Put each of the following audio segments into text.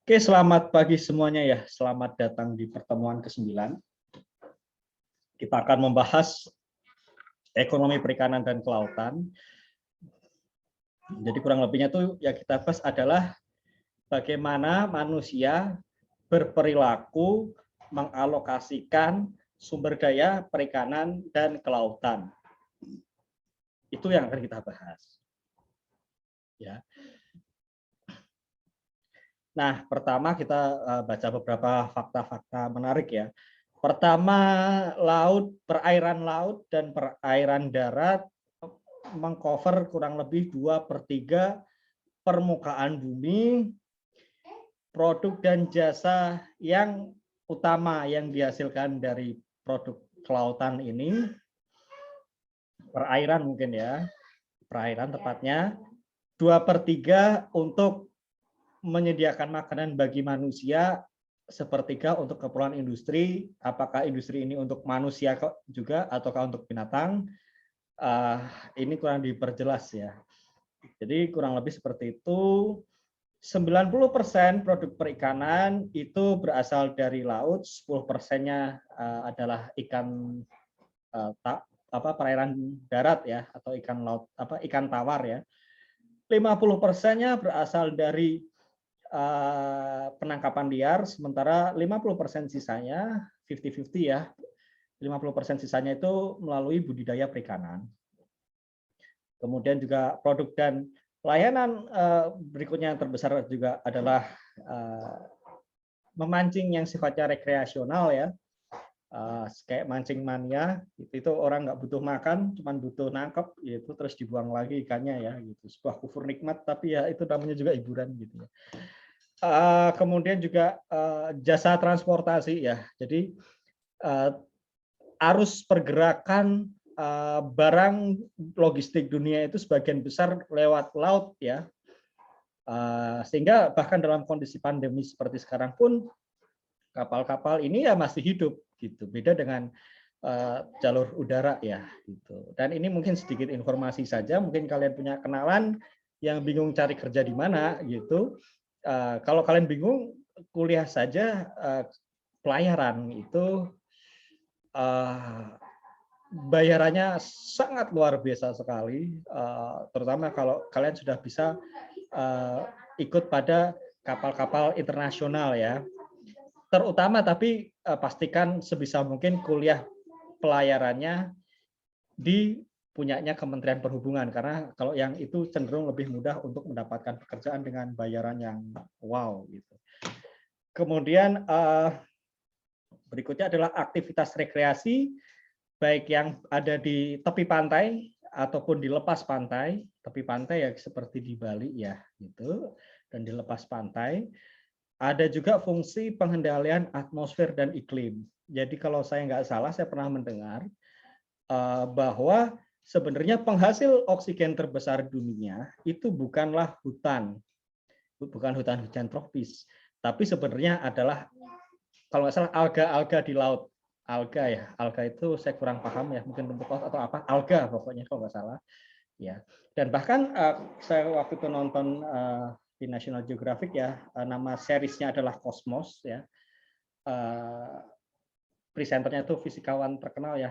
Oke, selamat pagi semuanya ya. Selamat datang di pertemuan ke-9. Kita akan membahas ekonomi perikanan dan kelautan. Jadi kurang lebihnya tuh yang kita bahas adalah bagaimana manusia berperilaku mengalokasikan sumber daya perikanan dan kelautan. Itu yang akan kita bahas. Ya. Nah, pertama kita baca beberapa fakta-fakta menarik ya. Pertama, perairan laut dan perairan darat mengcover kurang lebih 2/3 permukaan bumi. Produk dan jasa yang utama yang dihasilkan dari produk kelautan ini, perairan mungkin ya, perairan tepatnya, 2/3 untuk menyediakan makanan bagi manusia, 1/3 untuk keperluan industri. Apakah industri ini untuk manusia juga ataukah untuk binatang? Ini kurang diperjelas ya. Jadi kurang lebih seperti itu. 90% produk perikanan itu berasal dari laut, 10%-nya adalah ikan perairan darat ya, atau ikan laut ikan tawar ya. 50%-nya berasal dari penangkapan liar, sementara 50% sisanya 50-50 ya. 50% sisanya itu melalui budidaya perikanan. Kemudian juga produk dan layanan berikutnya yang terbesar juga adalah memancing yang sifatnya rekreasional ya. Kayak mancing mania, itu orang nggak butuh makan, cuman butuh nangkep, gitu terus dibuang lagi ikannya ya, gitu. Sebuah kufur nikmat, tapi ya itu namanya juga hiburan gitu ya. Kemudian juga jasa transportasi ya. Jadi arus pergerakan barang logistik dunia itu sebagian besar lewat laut ya. Sehingga bahkan dalam kondisi pandemi seperti sekarang pun kapal-kapal ini ya masih hidup gitu. Beda dengan jalur udara ya gitu. Dan ini mungkin sedikit informasi saja, mungkin kalian punya kenalan yang bingung cari kerja di mana gitu. Kalau kalian bingung, kuliah saja pelayaran itu bayarannya sangat luar biasa sekali, terutama kalau kalian sudah bisa ikut pada kapal-kapal internasional ya. Terutama tapi pastikan sebisa mungkin kuliah pelayarannya di punyanya Kementerian Perhubungan, karena kalau yang itu cenderung lebih mudah untuk mendapatkan pekerjaan dengan bayaran yang wow gitu. Kemudian berikutnya adalah aktivitas rekreasi, baik yang ada di tepi pantai ataupun di lepas pantai. Tepi pantai ya seperti di Bali ya gitu, dan di lepas pantai. Ada juga fungsi pengendalian atmosfer dan iklim. Jadi kalau saya nggak salah, saya pernah mendengar bahwa sebenarnya penghasil oksigen terbesar dunia itu bukanlah hutan, bukan hutan-hujan tropis, tapi sebenarnya adalah kalau nggak salah alga-alga di laut. Alga ya, alga itu saya kurang paham ya, mungkin rumput laut atau apa, alga pokoknya kalau nggak salah. Ya, dan bahkan saya waktu itu nonton di National Geographic ya, nama seriesnya adalah Cosmos ya. Presenternya itu fisikawan terkenal ya,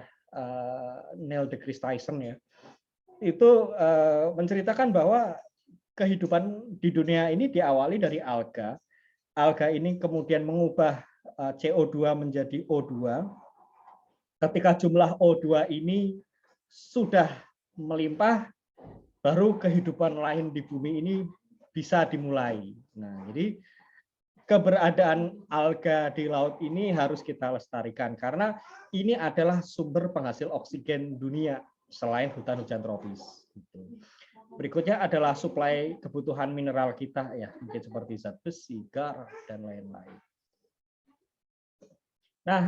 Neil deGrasse Tyson ya. Itu menceritakan bahwa kehidupan di dunia ini diawali dari alga. Alga ini kemudian mengubah CO2 menjadi O2. Ketika jumlah O2 ini sudah melimpah, baru kehidupan lain di bumi ini bisa dimulai. Nah, jadi keberadaan alga di laut ini harus kita lestarikan karena ini adalah sumber penghasil oksigen dunia selain hutan-hujan tropis. Berikutnya adalah suplai kebutuhan mineral kita ya, mungkin seperti zat besi, garam dan lain-lain. Nah,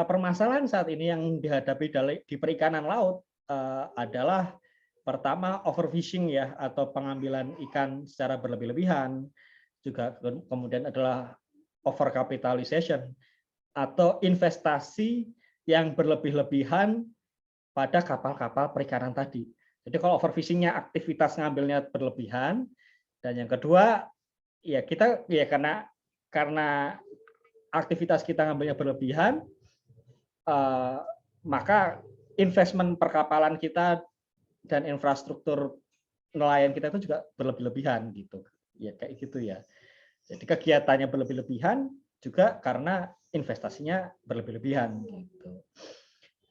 permasalahan saat ini yang dihadapi di perikanan laut adalah pertama overfishing ya, atau pengambilan ikan secara berlebih-lebihan, juga kemudian adalah overcapitalization atau investasi yang berlebih-lebihan pada kapal-kapal perikanan tadi. Jadi kalau overfishingnya aktivitas ngambilnya berlebihan, dan yang kedua ya kita ya karena karena aktivitas kita ngambilnya berlebihan, maka investment perkapalan kita dan infrastruktur nelayan kita itu juga berlebih-lebihan gitu. Ya kayak gitu ya. Jadi kegiatannya berlebih-lebihan juga karena investasinya berlebih-lebihan gitu.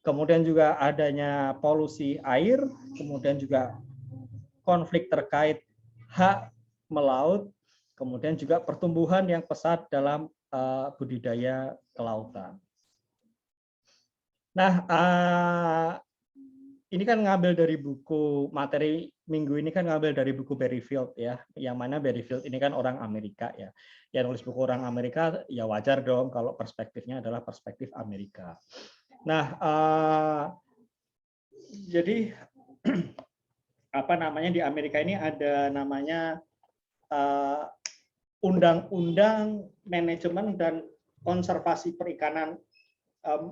Kemudian juga adanya polusi air, kemudian juga konflik terkait hak melaut, kemudian juga pertumbuhan yang pesat dalam budidaya kelautan. Nah, ini kan ngambil dari buku, materi minggu ini kan ngambil dari buku Berryfield ya, yang mana Berryfield ini kan orang Amerika ya. Yang nulis buku orang Amerika ya wajar dong kalau perspektifnya adalah perspektif Amerika. Nah, jadi apa namanya di Amerika ini ada namanya Undang-Undang Manajemen dan Konservasi Perikanan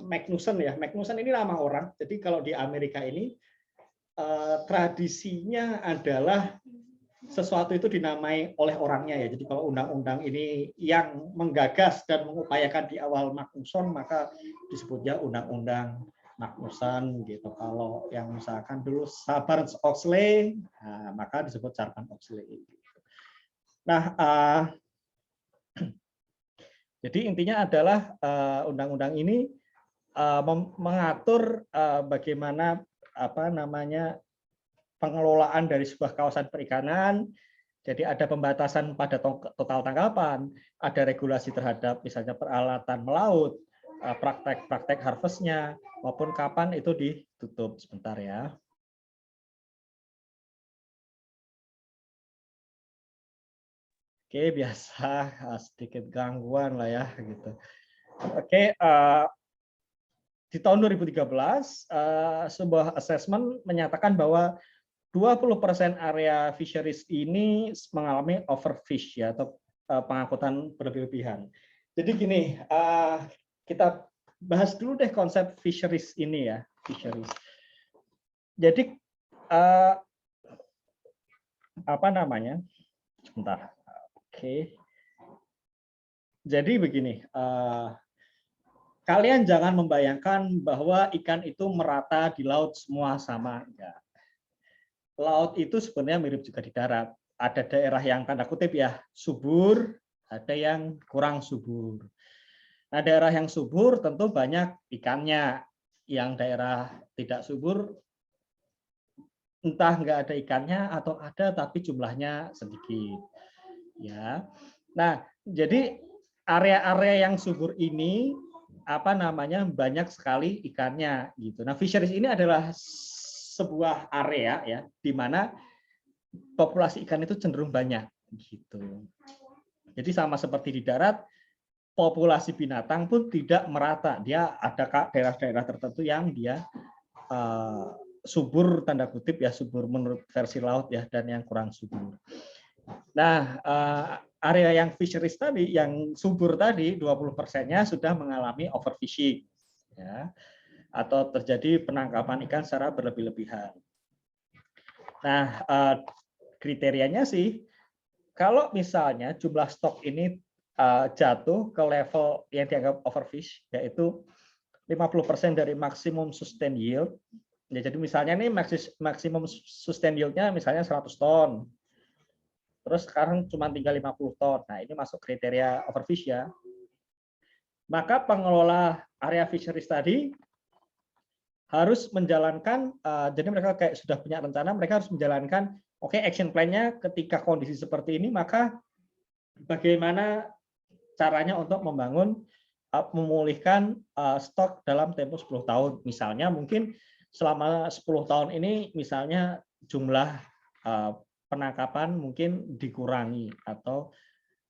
Magnuson ya. Magnuson ini nama orang. Jadi kalau di Amerika ini tradisinya adalah sesuatu itu dinamai oleh orangnya ya. Jadi kalau undang-undang ini yang menggagas dan mengupayakan di awal Magnuson, maka disebutnya undang-undang Magnuson gitu. Kalau yang misalkan dulu Sarbanes-Oxley, nah, maka disebut Sarbanes-Oxley. Nah, jadi intinya adalah undang-undang ini mengatur bagaimana apa namanya pengelolaan dari sebuah kawasan perikanan. Jadi ada pembatasan pada total tangkapan, ada regulasi terhadap misalnya peralatan melaut, praktek-praktek harvestnya, maupun kapan itu ditutup. Sebentar ya. Oke, biasa sedikit gangguan lah ya gitu. Oke, di tahun 2013 sebuah assessment menyatakan bahwa 20% area fisheries ini mengalami overfish ya atau pengangkutan berlebihan. Jadi gini, kita bahas dulu deh konsep fisheries ini ya, fisheries. Jadi apa namanya? Sebentar. Oke. Jadi begini, kalian jangan membayangkan bahwa ikan itu merata di laut semua sama. Enggak. Laut itu sebenarnya mirip juga di darat. Ada daerah yang tanda kutip ya subur, ada yang kurang subur. Nah, daerah yang subur tentu banyak ikannya. Yang daerah tidak subur entah nggak ada ikannya atau ada tapi jumlahnya sedikit. Ya. Nah, jadi area-area yang subur ini apa namanya banyak sekali ikannya gitu. Nah, fisheries ini adalah sebuah area ya di mana populasi ikan itu cenderung banyak gitu. Jadi sama seperti di darat, populasi binatang pun tidak merata. Dia ada daerah-daerah tertentu yang dia subur tanda kutip ya, subur menurut versi laut ya, dan yang kurang subur. Nah, area yang fisheries tadi, yang subur tadi 20%-nya sudah mengalami overfishing ya, atau terjadi penangkapan ikan secara berlebih-lebihan. Nah, kriterianya sih kalau misalnya jumlah stok ini jatuh ke level yang dianggap overfish, yaitu 50% dari maksimum sustain yield. Ya, jadi misalnya nih maksimum sustain yield-nya misalnya 100 ton. Terus sekarang cuma tinggal 50 ton. Nah, ini masuk kriteria overfish ya. Maka pengelola area fisheries tadi harus menjalankan, jadi mereka kayak sudah punya rencana, mereka harus menjalankan, oke, action plan-nya ketika kondisi seperti ini, maka bagaimana caranya untuk membangun, memulihkan stok dalam tempo 10 tahun. Misalnya mungkin selama 10 tahun ini, misalnya jumlah penangkapan mungkin dikurangi atau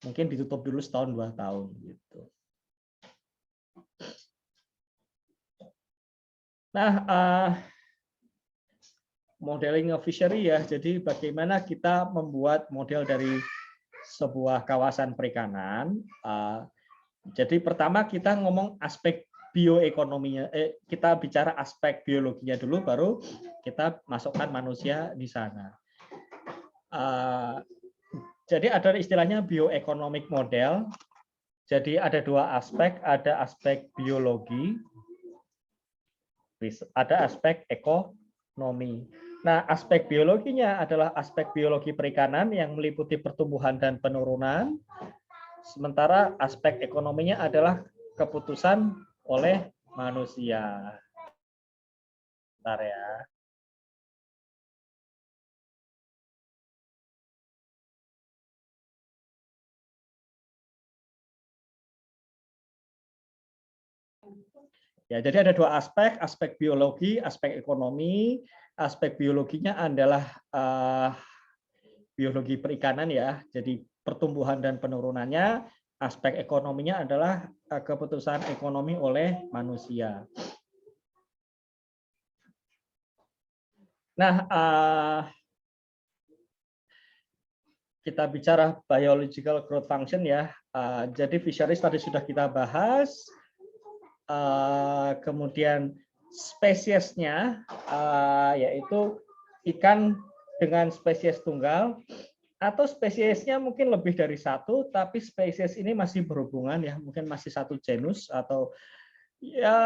mungkin ditutup dulu setahun 2 tahun gitu. Nah, modeling of fishery ya, jadi bagaimana kita membuat model dari sebuah kawasan perikanan. Jadi pertama kita ngomong aspek bioekonominya, kita bicara aspek biologinya dulu, baru kita masukkan manusia di sana. Jadi ada istilahnya bioeconomic model. Jadi ada dua aspek, ada aspek biologi, ada aspek ekonomi. Nah, aspek biologinya adalah aspek biologi perikanan yang meliputi pertumbuhan dan penurunan, sementara aspek ekonominya adalah keputusan oleh manusia. Bentar ya. Ya, jadi ada dua aspek, aspek biologi, aspek ekonomi. Aspek biologinya adalah biologi perikanan ya, jadi pertumbuhan dan penurunannya. Aspek ekonominya adalah keputusan ekonomi oleh manusia. Nah, kita bicara biological growth function ya. Jadi fisheries tadi sudah kita bahas. Kemudian spesiesnya yaitu ikan dengan spesies tunggal, atau spesiesnya mungkin lebih dari satu, tapi spesies ini masih berhubungan ya, mungkin masih satu genus, atau ya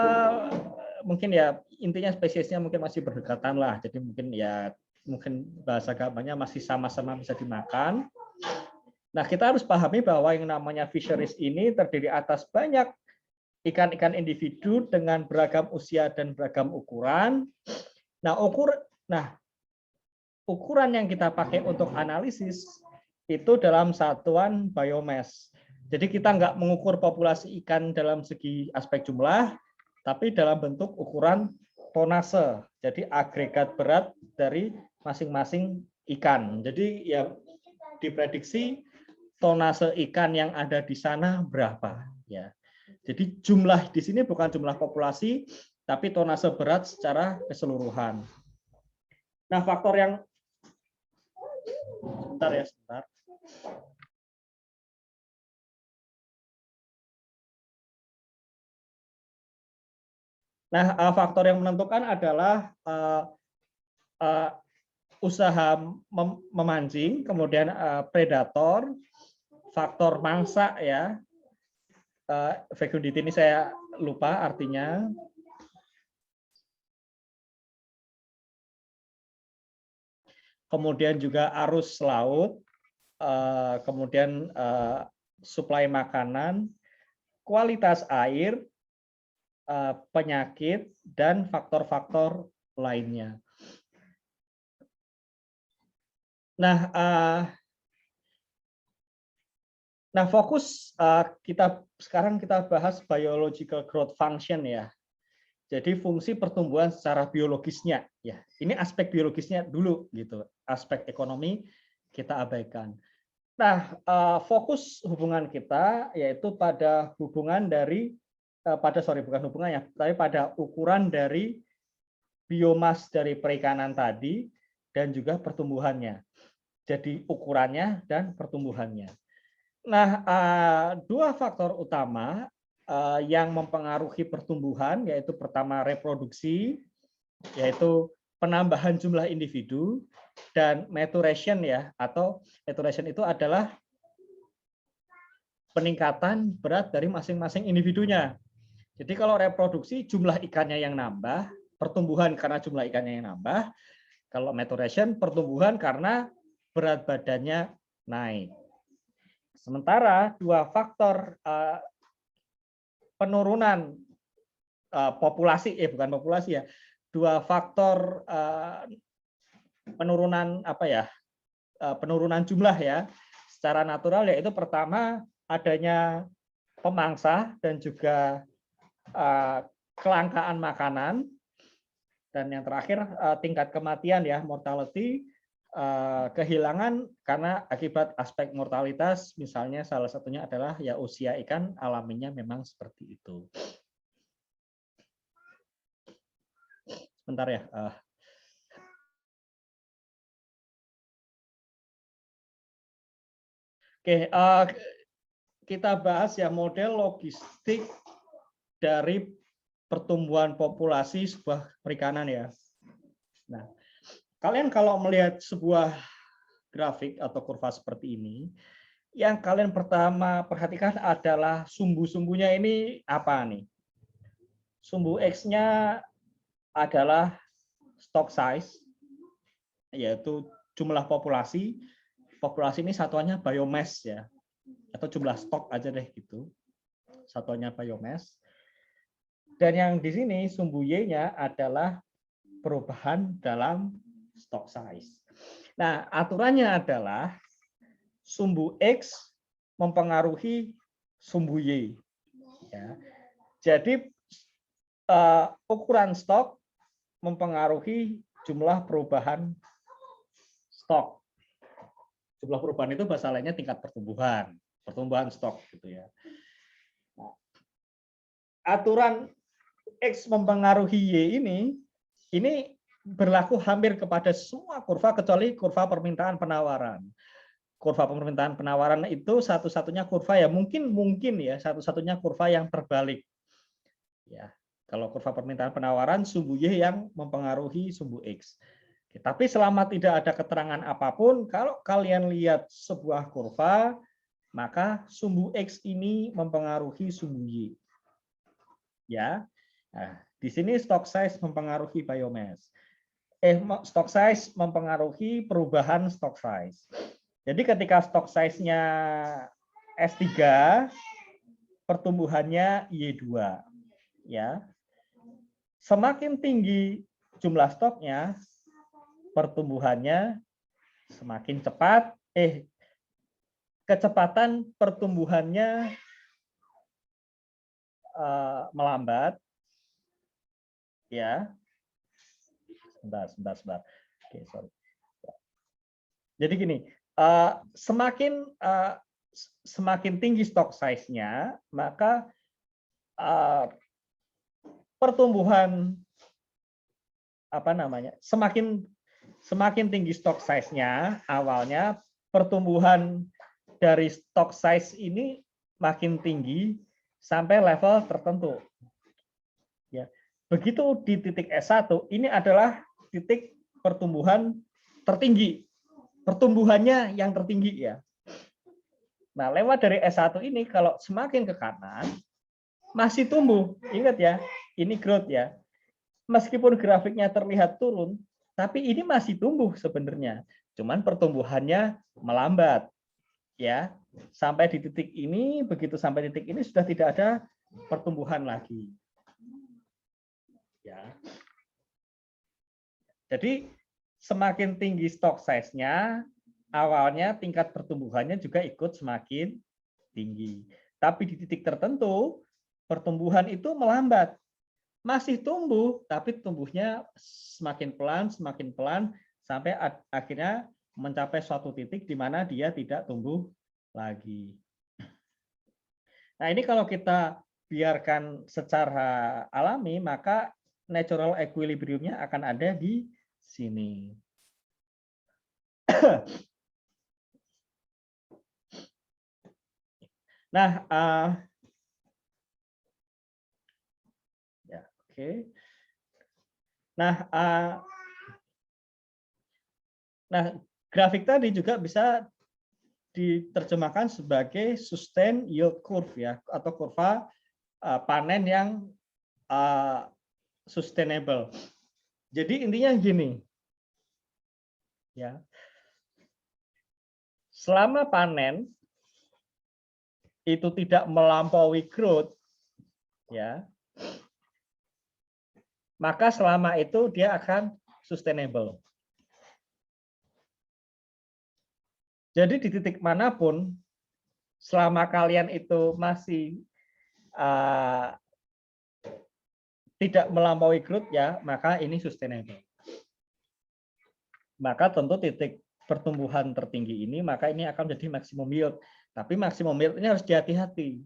mungkin ya intinya spesiesnya mungkin masih berdekatan lah, jadi mungkin bahasa gampangnya masih sama-sama bisa dimakan. Nah, kita harus pahami bahwa yang namanya fisheries ini terdiri atas banyak ikan-ikan individu dengan beragam usia dan beragam ukuran. Nah, ukuran yang kita pakai untuk analisis itu dalam satuan biomass. Jadi kita nggak mengukur populasi ikan dalam segi aspek jumlah, tapi dalam bentuk ukuran tonase. Jadi agregat berat dari masing-masing ikan. Jadi ya diprediksi tonase ikan yang ada di sana berapa ya. Jadi jumlah di sini bukan jumlah populasi, tapi tonase berat secara keseluruhan. Nah, faktor yang sebentar. Nah, faktor yang menentukan adalah usaha memancing, kemudian predator, faktor mangsa ya. Fecundity ini saya lupa artinya. Kemudian juga arus laut, kemudian suplai makanan, kualitas air, penyakit, dan faktor-faktor lainnya. Nah, fokus sekarang kita bahas biological growth function ya. Jadi fungsi pertumbuhan secara biologisnya ya. Ini aspek biologisnya dulu gitu. Aspek ekonomi kita abaikan. Nah, fokus hubungan kita yaitu pada hubungan dari bukan hubungannya, tapi pada ukuran dari biomas dari perikanan tadi dan juga pertumbuhannya. Jadi ukurannya dan pertumbuhannya. Nah, dua faktor utama yang mempengaruhi pertumbuhan yaitu pertama reproduksi, yaitu penambahan jumlah individu, dan maturation ya, atau maturation itu adalah peningkatan berat dari masing-masing individunya. Jadi kalau reproduksi jumlah ikannya yang nambah, pertumbuhan karena jumlah ikannya yang nambah. Kalau maturation pertumbuhan karena berat badannya naik. Sementara dua faktor penurunan populasi, bukan populasi ya, dua faktor penurunan penurunan jumlah ya secara natural, yaitu pertama adanya pemangsa dan juga kelangkaan makanan, dan yang terakhir tingkat kematian ya, mortality, kehilangan karena akibat aspek mortalitas, misalnya salah satunya adalah ya usia ikan alaminya memang seperti itu. Sebentar ya. Oke, kita bahas ya model logistik dari pertumbuhan populasi sebuah perikanan ya. Nah, kalian kalau melihat sebuah grafik atau kurva seperti ini, Yang kalian pertama perhatikan adalah sumbu-sumbunya ini apa nih? Sumbu X-nya adalah stock size, yaitu jumlah populasi. Populasi ini satuannya biomass ya, atau jumlah stok aja deh gitu. Satuannya biomass. Dan yang di sini sumbu Y-nya adalah perubahan dalam stock size. Nah, aturannya adalah sumbu X mempengaruhi sumbu Y. Ya. Jadi ukuran stok mempengaruhi jumlah perubahan stok. Jumlah perubahan itu bahasa lainnya tingkat pertumbuhan stok gitu ya. Nah, aturan X mempengaruhi Y ini berlaku hampir kepada semua kurva kecuali kurva permintaan penawaran. Kurva permintaan penawaran itu satu-satunya kurva ya mungkin ya satu-satunya kurva yang terbalik. Ya, kalau kurva permintaan penawaran sumbu Y yang mempengaruhi sumbu X. Tapi selama tidak ada keterangan apapun, kalau kalian lihat sebuah kurva, maka sumbu X ini mempengaruhi sumbu Y. Ya, nah, di sini stock size mempengaruhi biomass. Stock size mempengaruhi perubahan stock size. Jadi ketika stock size-nya S3, pertumbuhannya Y2. Ya. Semakin tinggi jumlah stoknya, pertumbuhannya semakin cepat, kecepatan pertumbuhannya melambat, ya. Sebentar. Oke, sorry. Jadi gini, semakin tinggi stok size-nya, maka pertumbuhan semakin tinggi stok size-nya awalnya, pertumbuhan dari stok size ini makin tinggi sampai level tertentu. Ya. Begitu di titik S1 ini adalah titik pertumbuhan tertinggi. Pertumbuhannya yang tertinggi ya. Nah, lewat dari S1 ini kalau semakin ke kanan masih tumbuh. Ingat ya, ini growth ya. Meskipun grafiknya terlihat turun, tapi ini masih tumbuh sebenarnya. Cuman pertumbuhannya melambat. Ya, sampai di titik ini, begitu sampai titik ini sudah tidak ada pertumbuhan lagi. Ya. Jadi semakin tinggi stock size-nya, awalnya tingkat pertumbuhannya juga ikut semakin tinggi. Tapi di titik tertentu, pertumbuhan itu melambat. Masih tumbuh, tapi tumbuhnya semakin pelan, sampai akhirnya mencapai suatu titik di mana dia tidak tumbuh lagi. Nah, ini kalau kita biarkan secara alami, maka natural equilibrium-nya akan ada di sini. Nah, ya, oke. Nah, grafik tadi juga bisa diterjemahkan sebagai sustain yield curve ya, atau kurva panen yang sustainable. Jadi intinya gini, ya, selama panen itu tidak melampaui growth, ya, maka selama itu dia akan sustainable. Jadi di titik manapun, selama kalian itu masih tidak melampaui growth ya, maka ini sustainable. Maka tentu titik pertumbuhan tertinggi ini, maka ini akan menjadi maksimum yield. Tapi maksimum yield ini harus hati-hati.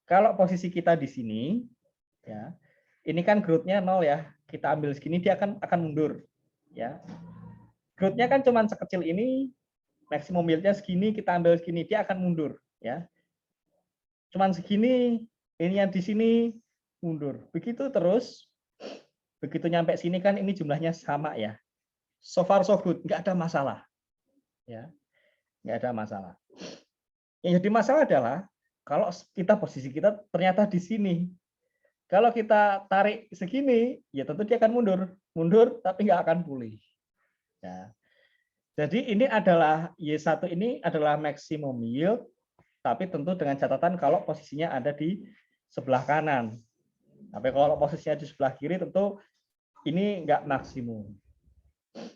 Kalau posisi kita di sini, ya, ini kan growth-nya 0 ya, kita ambil segini dia akan mundur, ya. Growth-nya kan cuma sekecil ini, maksimum yield-nya segini, kita ambil segini, dia akan mundur, ya. Cuman segini, ini yang di sini mundur. Begitu terus, begitu nyampe sini kan ini jumlahnya sama ya. So far so good, nggak ada masalah, ya, nggak ada masalah. Yang jadi masalah adalah kalau posisi kita ternyata di sini. Kalau kita tarik segini, ya tentu dia akan mundur tapi nggak akan pulih. Ya. Jadi ini adalah Y1 ini adalah maksimum yield, tapi tentu dengan catatan kalau posisinya ada di sebelah kanan. Tapi kalau posisinya di sebelah kiri tentu ini nggak maksimum.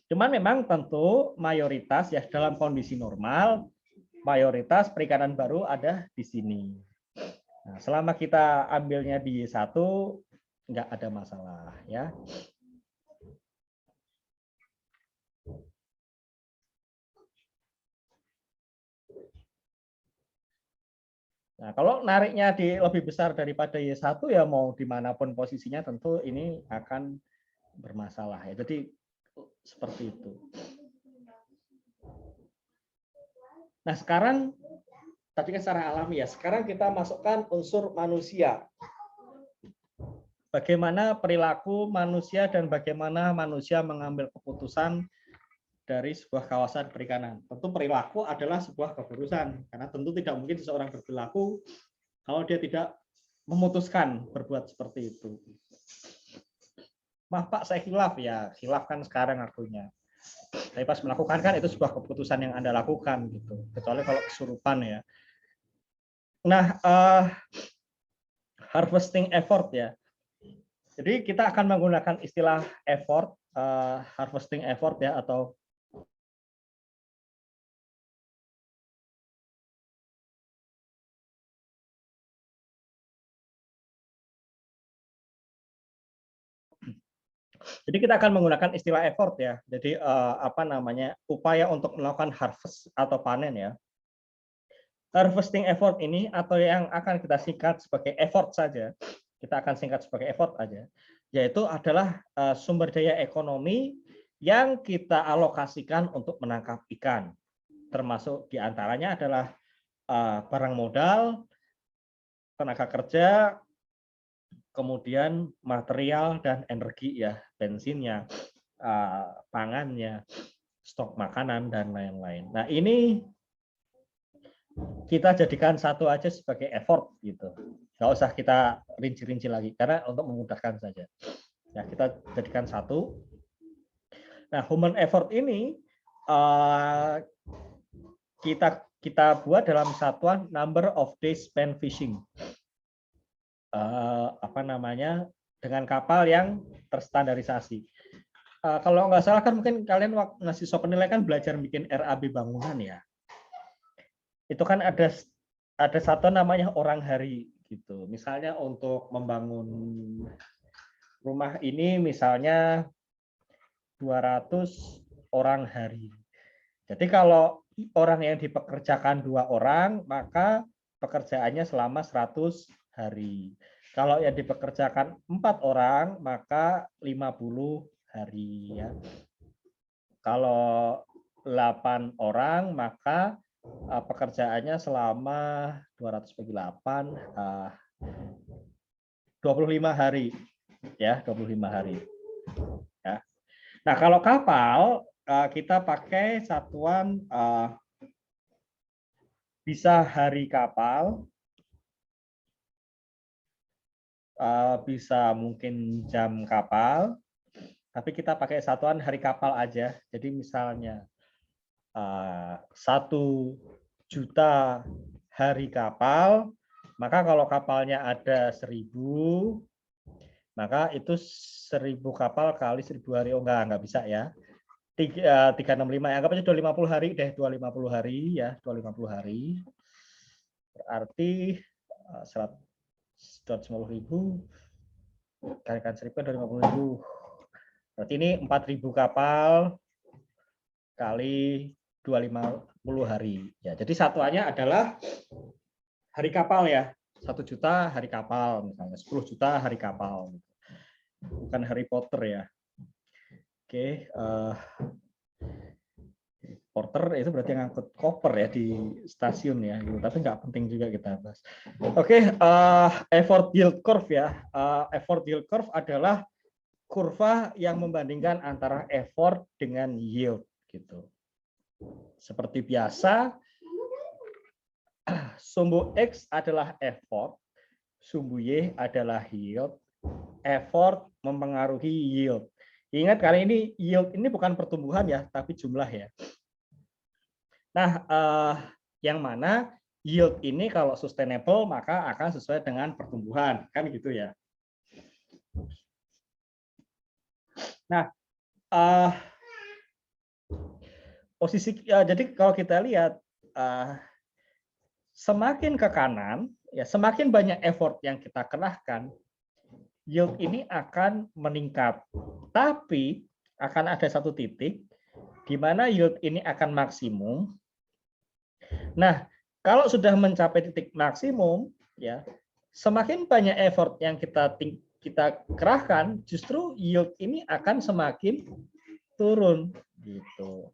Cuman memang tentu mayoritas ya dalam kondisi normal, mayoritas perikanan baru ada di sini. Nah, selama kita ambilnya di Y1 nggak ada masalah ya. Nah, kalau nariknya di lebih besar daripada Y1 ya mau dimanapun posisinya tentu ini akan bermasalah ya. Jadi seperti itu. Nah sekarang tadi kan secara alami ya. Sekarang kita masukkan unsur manusia. Bagaimana perilaku manusia dan bagaimana manusia mengambil keputusan dari sebuah kawasan perikanan. Tentu perilaku adalah sebuah keputusan karena tentu tidak mungkin seseorang berperilaku kalau dia tidak memutuskan berbuat seperti itu. Maaf Pak, saya khilaf ya. Khilaf kan sekarang artinya. Tapi pas melakukan kan itu sebuah keputusan yang Anda lakukan gitu. Kecuali kalau kesurupan ya. Nah, harvesting effort ya. Jadi kita akan menggunakan istilah effort, harvesting effort ya atau jadi kita akan menggunakan istilah effort ya. Jadi apa namanya upaya untuk melakukan harvest atau panen ya. Harvesting effort ini atau yang akan kita singkat sebagai effort saja, kita akan singkat sebagai effort aja, yaitu adalah sumber daya ekonomi yang kita alokasikan untuk menangkap ikan. Termasuk diantaranya adalah barang modal, tenaga kerja, kemudian material dan energi ya, bensinnya, pangannya, stok makanan dan lain-lain. Nah ini kita jadikan satu aja sebagai effort gitu, nggak usah kita rinci-rinci lagi karena untuk memudahkan saja. Ya kita jadikan satu. Nah human effort ini kita buat dalam satuan number of days spent fishing. Apa namanya dengan kapal yang terstandarisasi. Kalau nggak salah kan mungkin kalian waktu mahasiswa penilai kan belajar bikin RAB bangunan ya. Itu kan ada satu namanya orang hari gitu. Misalnya untuk membangun rumah ini misalnya 200 orang hari. Jadi kalau orang yang dipekerjakan 2 orang, maka pekerjaannya selama 100 hari. Kalau yang dipekerjakan 4 orang, maka 50 hari ya. Kalau 8 orang, maka pekerjaannya selama 200 bagi 8 25 hari ya, 25 hari. Ya. Nah, kalau kapal kita pakai satuan bisa hari kapal, bisa mungkin jam kapal, tapi kita pakai satuan hari kapal aja. Jadi misalnya 1 juta hari kapal, maka kalau kapalnya ada 1000, maka itu 1000 kapal kali 1000 hari. Oh enggak bisa ya. 365, anggap aja 250 hari deh, 250 hari ya, 250 hari. Berarti 150.000 kalikan 1000 kan 250.000. Berarti ini 4.000 kapal kali 250 hari. Ya, jadi satuannya adalah hari kapal ya. 1 juta hari kapal misalnya, 10 juta hari kapal. Bukan Harry Potter ya. Oke, porter itu berarti yang ngangkut koper ya di stasiun ya, gitu. Tapi nggak penting juga kita bahas. Oke, effort yield curve ya. Effort yield curve adalah kurva yang membandingkan antara effort dengan yield gitu. Seperti biasa, Sumbu X adalah effort, sumbu Y adalah yield. Effort mempengaruhi yield. Ingat kali ini yield ini bukan pertumbuhan ya, tapi jumlah ya. Nah, yang mana yield ini kalau sustainable maka akan sesuai dengan pertumbuhan, kan gitu ya. Nah, posisi jadi kalau kita lihat semakin ke kanan, ya semakin banyak effort yang kita kerahkan, yield ini akan meningkat. Tapi akan ada satu titik di mana yield ini akan maksimum. Nah, kalau sudah mencapai titik maksimum, ya semakin banyak effort yang kita kerahkan, justru yield ini akan semakin turun, gitu.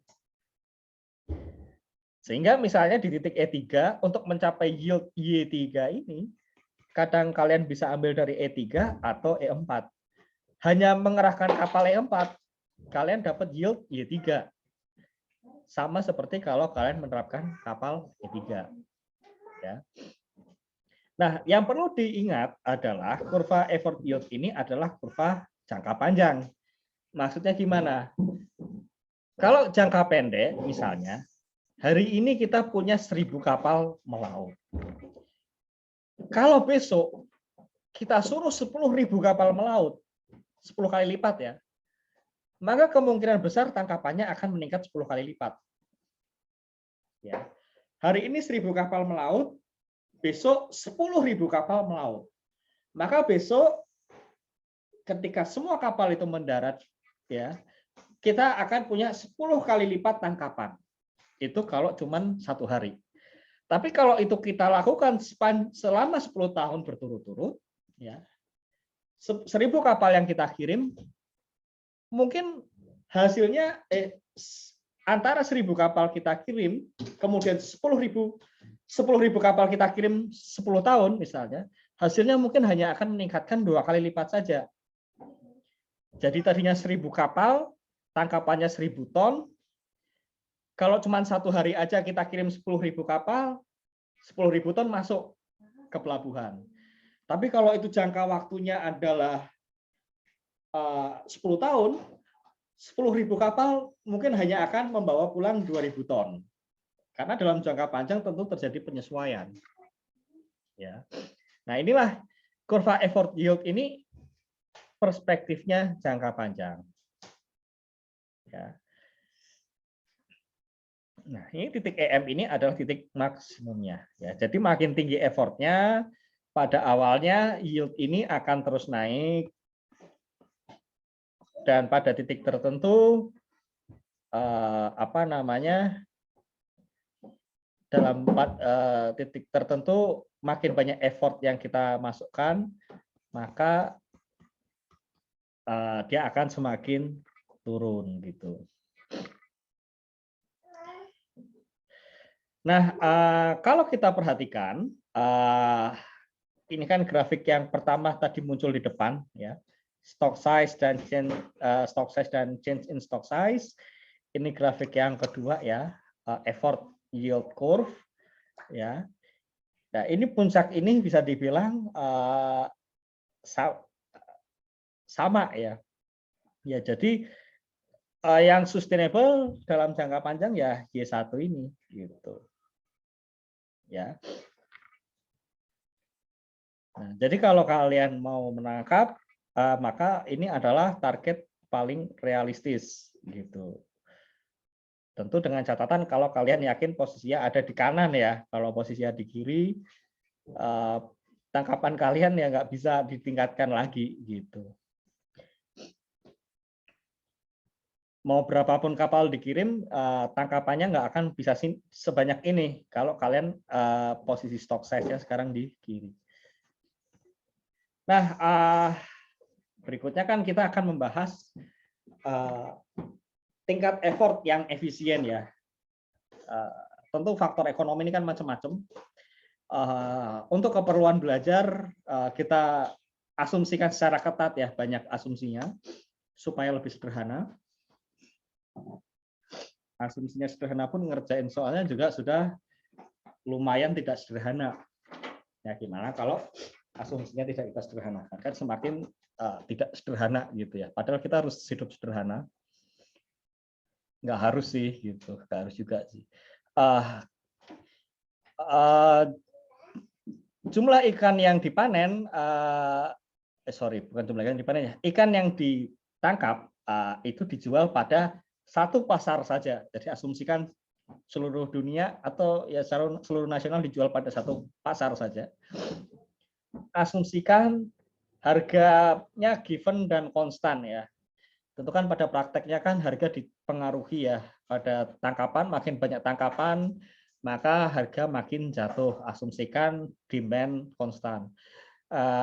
Sehingga misalnya di titik E3 untuk mencapai yield Y3 ini, kadang kalian bisa ambil dari E3 atau E4. Hanya mengerahkan kapal E4, kalian dapat yield Y3. Sama seperti kalau kalian menerapkan kapal E3. Ya. Nah, yang perlu diingat adalah kurva effort yield ini adalah kurva jangka panjang. Maksudnya gimana? Kalau jangka pendek, misalnya, hari ini kita punya 1000 kapal melaut. Kalau besok kita suruh 10.000 kapal melaut, 10 kali lipat ya, maka kemungkinan besar tangkapannya akan meningkat 10 kali lipat. Ya. Hari ini 1000 kapal melaut, besok 10.000 kapal melaut. Maka besok ketika semua kapal itu mendarat, ya, kita akan punya 10 kali lipat tangkapan. Itu kalau cuma 1 hari. Tapi kalau itu kita lakukan selama 10 tahun berturut-turut, ya, 1000 kapal yang kita kirim, mungkin hasilnya antara 1000 kapal kita kirim, kemudian 10.000 kapal kita kirim 10 tahun misalnya, hasilnya mungkin hanya akan meningkatkan 2 kali lipat saja. Jadi tadinya 1000 kapal, tangkapannya 1000 ton, kalau cuma 1 hari aja kita kirim 10.000 kapal, 10.000 ton masuk ke pelabuhan. Tapi kalau itu jangka waktunya adalah 10 tahun, 10.000 kapal mungkin hanya akan membawa pulang 2.000 ton. Karena dalam jangka panjang tentu terjadi penyesuaian. Ya. Nah, inilah kurva effort yield ini perspektifnya jangka panjang. Ya. Nah, ini titik EM ini adalah titik maksimumnya. Ya, jadi makin tinggi effortnya, pada awalnya yield ini akan terus naik, dan pada titik tertentu dalam titik tertentu makin banyak effort yang kita masukkan, maka dia akan semakin turun gitu. Nah, kalau kita perhatikan, ini kan grafik yang pertama tadi muncul di depan, ya, stock size dan change in stock size. Ini grafik yang kedua ya, effort yield curve, ya. Nah, ini puncak ini bisa dibilang sama ya. Ya, jadi yang sustainable dalam jangka panjang ya Y1 ini gitu. Ya. Nah, jadi kalau kalian mau menangkap, maka ini adalah target paling realistis gitu. Tentu dengan catatan kalau kalian yakin posisinya ada di kanan ya. Kalau posisinya di kiri, tangkapan kalian ya nggak bisa ditingkatkan lagi gitu. Mau berapapun kapal dikirim, tangkapannya nggak akan bisa sebanyak ini kalau kalian posisi stock size-nya sekarang di kiri. Nah, berikutnya kan kita akan membahas tingkat effort yang efisien ya. Tentu faktor ekonomi ini kan macam-macam. Untuk keperluan belajar kita asumsikan secara ketat ya, banyak asumsinya supaya lebih sederhana. Asumsinya sederhana pun ngerjain soalnya juga sudah lumayan tidak sederhana. Ya gimana kalau asumsinya tidak kita sederhanakan, kan semakin tidak sederhana gitu ya. Padahal kita harus hidup sederhana. Nggak harus sih gitu, nggak harus juga sih. Jumlah ikan yang dipanen, bukan jumlah ikan yang dipanen ya, ikan yang ditangkap itu dijual pada satu pasar saja. Jadi asumsikan seluruh dunia atau ya seluruh nasional dijual pada satu pasar saja. Asumsikan harganya given dan konstan ya. Tentu kan pada prakteknya kan harga dipengaruhi ya pada tangkapan, makin banyak tangkapan maka harga makin jatuh. Asumsikan demand konstan.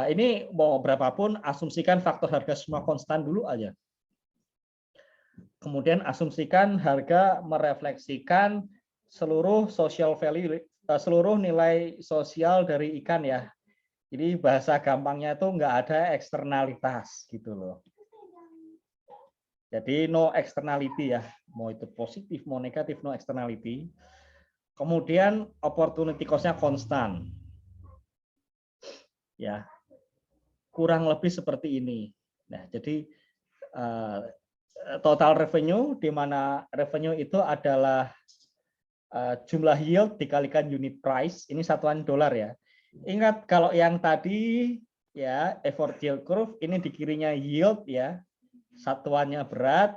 Ini mau berapapun asumsikan faktor harga semua konstan dulu aja. Kemudian asumsikan harga merefleksikan seluruh social value, seluruh nilai sosial dari ikan ya. Jadi bahasa gampangnya itu nggak ada eksternalitas gitu loh. Jadi no externality ya, mau itu positif, mau negatif, no externality. Kemudian opportunity cost-nya konstan. Ya, kurang lebih seperti ini. Nah, jadi total revenue, di mana revenue itu adalah jumlah yield dikalikan unit price, ini satuan dolar ya. Ingat kalau yang tadi ya effort yield curve, ini di kirinya yield ya. Satuannya berat,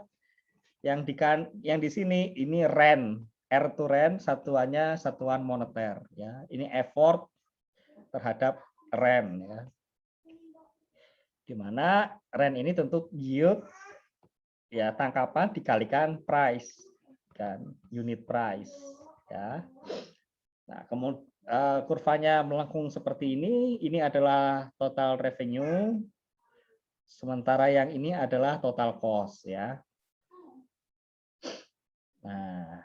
yang di sini ini rand, R to rand, satuannya satuan moneter ya. Ini effort terhadap rand ya. Di mana rand ini tentu yield ya, tangkapan dikalikan price kan, unit price ya. Nah, kemudian kurvanya melengkung seperti ini adalah total revenue. Sementara yang ini adalah total cost ya. Nah,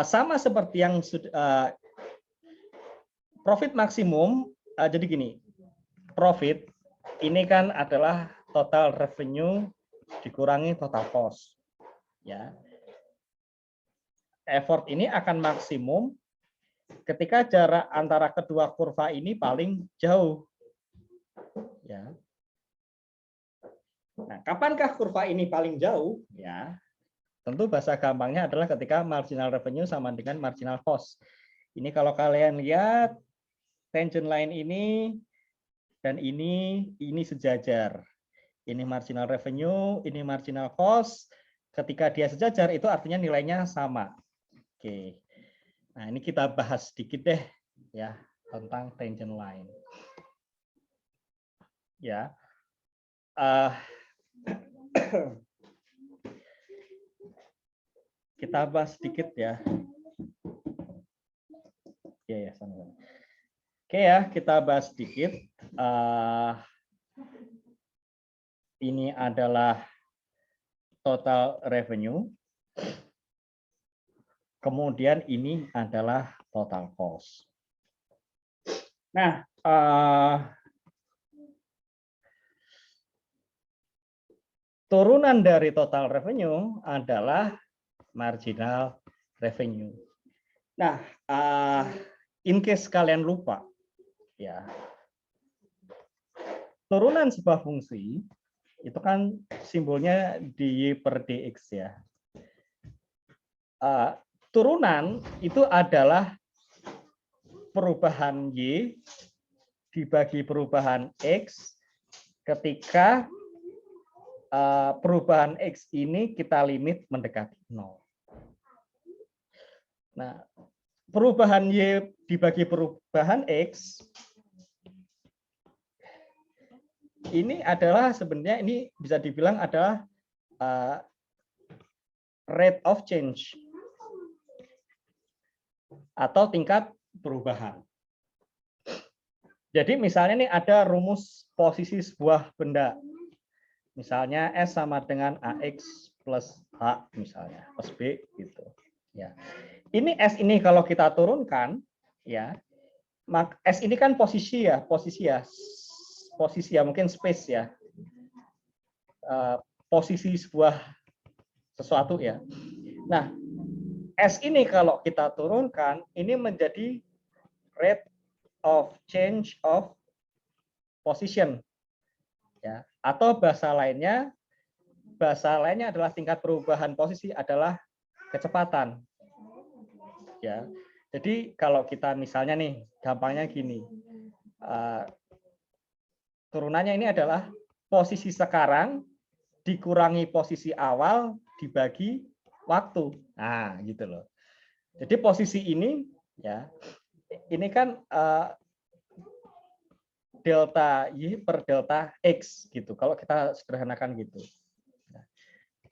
sama seperti yang profit maksimum. Jadi gini, profit ini kan adalah total revenue dikurangi total cost ya. Effort ini akan maksimum ketika jarak antara kedua kurva ini paling jauh. Ya. Nah, kapankah kurva ini paling jauh? Ya, tentu bahasa gampangnya adalah ketika marginal revenue sama dengan marginal cost. Ini kalau kalian lihat tangent line ini dan ini sejajar. Ini marginal revenue, ini marginal cost. Ketika dia sejajar itu artinya nilainya sama. Oke. Nah, ini kita bahas sedikit deh ya tentang tangent line. Ya. Kita bahas sedikit ya. Ya, sama-sama. Oke ya, kita bahas sedikit. Ini adalah total revenue. Kemudian ini adalah total cost. Nah, turunan dari total revenue adalah marginal revenue. Nah, in case kalian lupa, ya, turunan sebuah fungsi itu kan simbolnya dy per dx ya. Turunan itu adalah perubahan y dibagi perubahan x ketika perubahan x ini kita limit mendekati 0. Nah, perubahan y dibagi perubahan x ini adalah sebenarnya ini bisa dibilang adalah rate of change atau tingkat perubahan. Jadi misalnya ini ada rumus posisi sebuah benda. Misalnya S sama dengan AX plus H misalnya, plus B gitu. Ya. Ini S ini kalau kita turunkan ya, S ini kan posisi ya, mungkin space ya. posisi sebuah sesuatu ya. Nah, S ini kalau kita turunkan ini menjadi rate of change of position ya, atau bahasa lainnya adalah tingkat perubahan posisi adalah kecepatan ya. Jadi kalau kita misalnya nih gampangnya gini, turunannya ini adalah posisi sekarang dikurangi posisi awal dibagi waktu. Nah, gitu loh. Jadi posisi ini ya, ini kan delta Y per delta X gitu. Kalau kita sederhanakan gitu.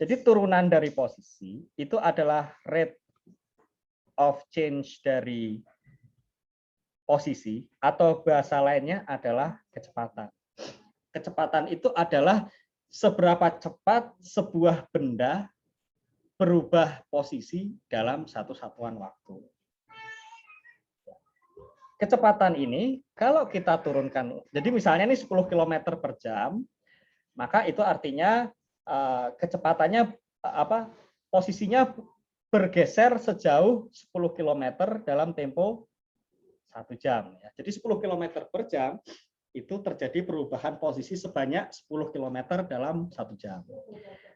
Jadi turunan dari posisi itu adalah rate of change dari posisi atau bahasa lainnya adalah kecepatan. Kecepatan itu adalah seberapa cepat sebuah benda berubah posisi dalam satu satuan waktu. Kecepatan ini kalau kita turunkan, jadi misalnya ini 10 km per jam, maka itu artinya kecepatannya posisinya bergeser sejauh 10 km dalam tempo 1 jam. Jadi 10 km per jam itu terjadi perubahan posisi sebanyak 10 km dalam 1 jam.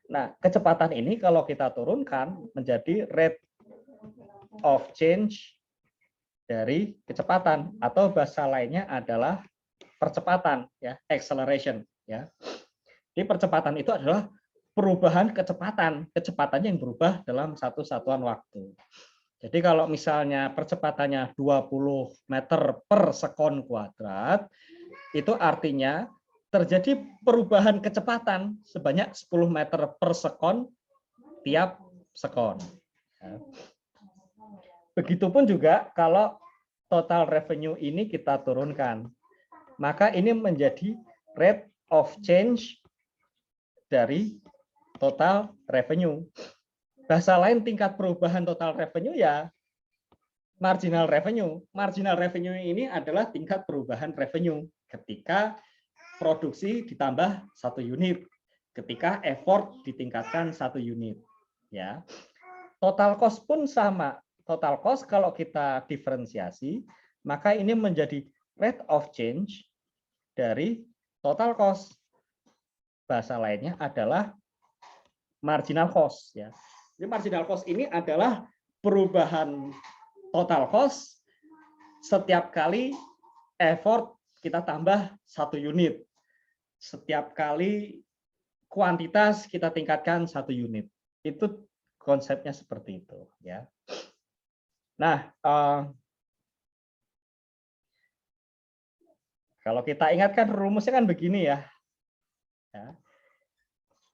Nah, kecepatan ini kalau kita turunkan menjadi rate of change dari kecepatan atau bahasa lainnya adalah percepatan ya, acceleration ya. Jadi percepatan itu adalah perubahan kecepatannya yang berubah dalam satu satuan waktu. Jadi kalau misalnya percepatannya 20 meter per sekon kuadrat, itu artinya terjadi perubahan kecepatan sebanyak 10 meter per sekon tiap sekon. Begitupun juga kalau total revenue ini kita turunkan, maka ini menjadi rate of change dari total revenue. Bahasa lain tingkat perubahan total revenue ya marginal revenue. Marginal revenue ini adalah tingkat perubahan revenue ketika produksi ditambah 1 unit, ketika effort ditingkatkan 1 unit. Ya, total cost pun sama. Total cost kalau kita diferensiasi, maka ini menjadi rate of change dari total cost. Bahasa lainnya adalah marginal cost. Ya. Jadi marginal cost ini adalah perubahan total cost setiap kali effort kita tambah 1 unit. Setiap kali kuantitas kita tingkatkan 1 unit. Itu konsepnya seperti itu. Ya. Nah, kalau kita ingatkan rumusnya kan begini ya.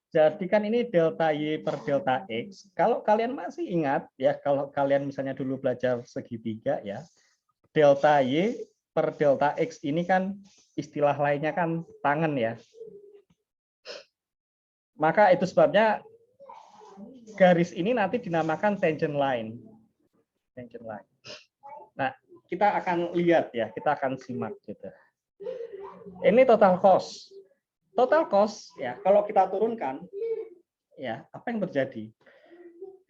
Jadi kan ini delta Y per delta X. Kalau kalian masih ingat ya, kalau kalian misalnya dulu belajar segitiga ya, delta Y per delta X ini kan istilah lainnya kan tangen ya. Maka itu sebabnya garis ini nanti dinamakan tangent line. Tangent line. Nah, kita akan lihat ya, kita akan simak gitu. Ini total cost. Total cost ya, kalau kita turunkan ya, apa yang terjadi?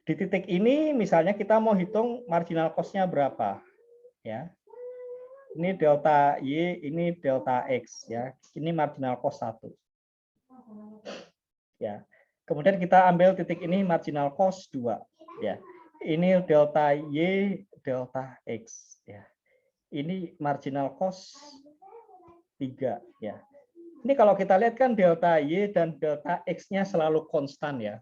Di titik ini misalnya kita mau hitung marginal cost-nya berapa ya. Ini delta Y, ini delta X ya. Ini marginal cost 1. Ya. Kemudian kita ambil titik ini marginal cost 2 ya. Ini delta Y, delta X ya. Ini marginal cost 3 ya. Ini kalau kita lihat kan delta Y dan delta X-nya selalu konstan ya.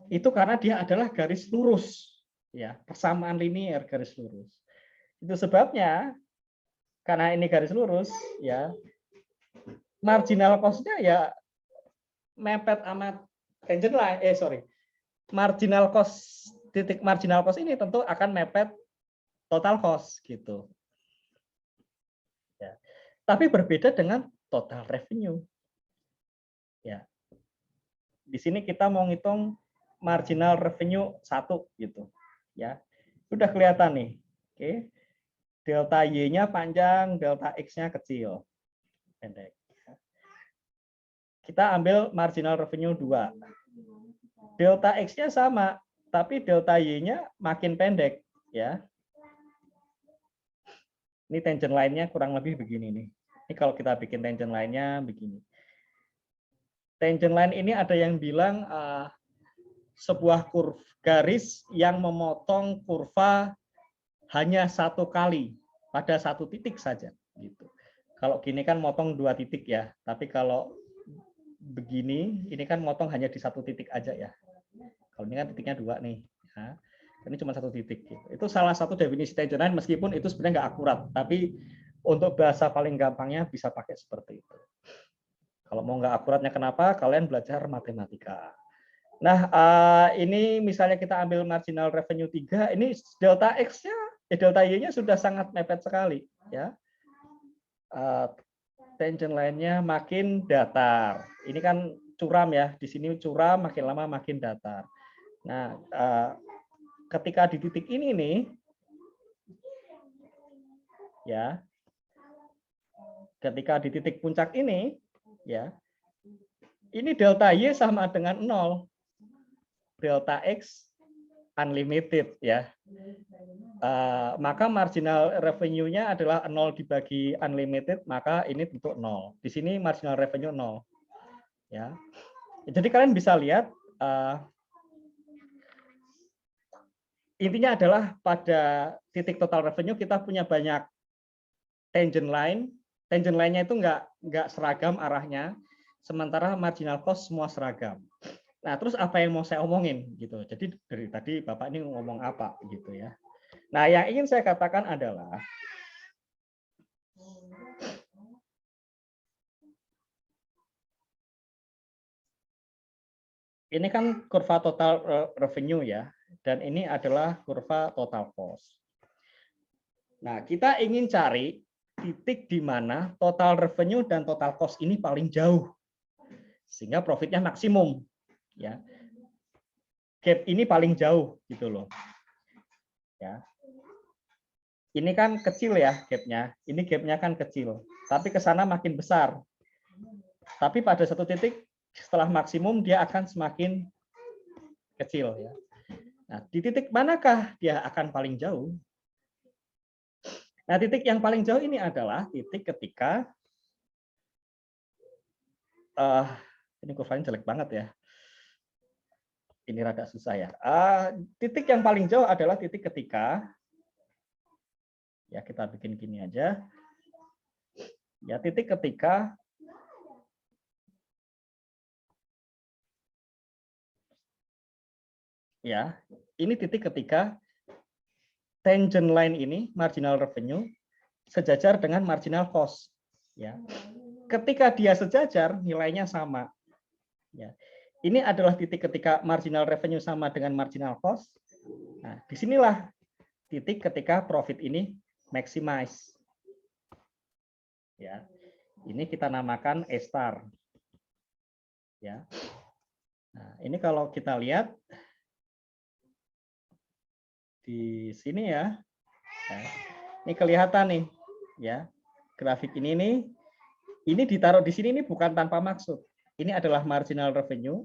Itu karena dia adalah garis lurus ya, persamaan linier garis lurus. Itu sebabnya karena ini garis lurus ya, marginal cost-nya ya mepet amat tangent line. Marginal cost, titik marginal cost ini tentu akan mepet total cost gitu. Ya. Tapi berbeda dengan total revenue. Ya. Di sini kita mau ngitung marginal revenue 1 gitu. Ya. Sudah kelihatan nih. Oke. Delta Y-nya panjang, delta X-nya kecil. Pendek. kita ambil marginal revenue 2. Delta X-nya sama, tapi delta Y-nya makin pendek. Ya. Ini tangent line-nya kurang lebih begini nih. Ini kalau kita bikin tangent line-nya begini. Tangent line ini ada yang bilang sebuah garis yang memotong kurva hanya satu kali pada satu titik saja. Gitu. Kalau gini kan motong 2 titik ya, tapi kalau begini, ini kan motong hanya di 1 titik aja ya. Kalau ini kan titiknya 2 nih. Ya. Ini cuma 1 titik. Gitu. Itu salah satu definisi tangent line, meskipun itu sebenarnya nggak akurat, tapi untuk bahasa paling gampangnya bisa pakai seperti itu. Kalau mau nggak akuratnya kenapa? Kalian belajar matematika. Nah, ini misalnya kita ambil marginal revenue 3, ini delta X-nya, delta Y-nya sudah sangat mepet sekali. Ya. Tangent line-nya makin datar. Ini kan curam ya, di sini curam, makin lama makin datar. Nah, ketika di titik ini nih, ya, ketika di titik puncak ini, ya, ini delta Y sama dengan 0. Delta X unlimited ya. Maka marginal revenue-nya adalah 0 dibagi unlimited, maka ini tentu 0. Di sini marginal revenue 0. Ya. Jadi kalian bisa lihat intinya adalah pada titik total revenue kita punya banyak tangent line. Tangent line-nya itu nggak seragam arahnya, sementara marginal cost semua seragam. Nah, terus apa yang mau saya omongin gitu. Jadi dari tadi Bapak ini ngomong apa gitu ya. Nah, yang ingin saya katakan adalah ini kan kurva total revenue ya, dan ini adalah kurva total cost. Nah, kita ingin cari titik di mana total revenue dan total cost ini paling jauh, sehingga profitnya maksimum. Ya, gap ini paling jauh gitu loh. Ya, ini kan kecil ya gapnya, ini gapnya kan kecil, tapi ke sana makin besar. Tapi pada satu titik setelah maksimum dia akan semakin kecil ya. Nah, di titik manakah dia akan paling jauh? Nah, titik yang paling jauh ini adalah titik ketika ini kurvanya jelek banget ya. Ini rada susah ya. Titik yang paling jauh adalah titik ketika ya kita bikin gini aja. Ya, titik ketika ya, ini titik ketika tangent line ini marginal revenue sejajar dengan marginal cost ya. Ketika dia sejajar nilainya sama. Ya. Ini adalah titik ketika marginal revenue sama dengan marginal cost. Nah, disinilah titik ketika profit ini maximize. Ya, ini kita namakan E star. Ya, nah, ini kalau kita lihat di sini ya, ini kelihatan nih, ya, grafik ini nih, ini ditaruh di sini ini bukan tanpa maksud. Ini adalah marginal revenue.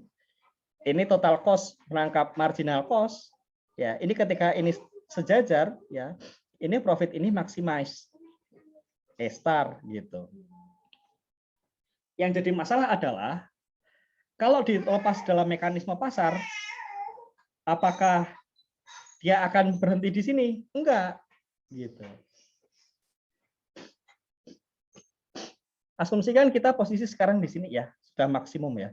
Ini total cost menangkap marginal cost. Ya, ini ketika ini sejajar, ya, ini profit ini maximize, E star gitu. Yang jadi masalah adalah kalau dilepas dalam mekanisme pasar, apakah dia akan berhenti di sini? Enggak, gitu. Asumsikan kita posisi sekarang di sini ya, sudah maksimum ya.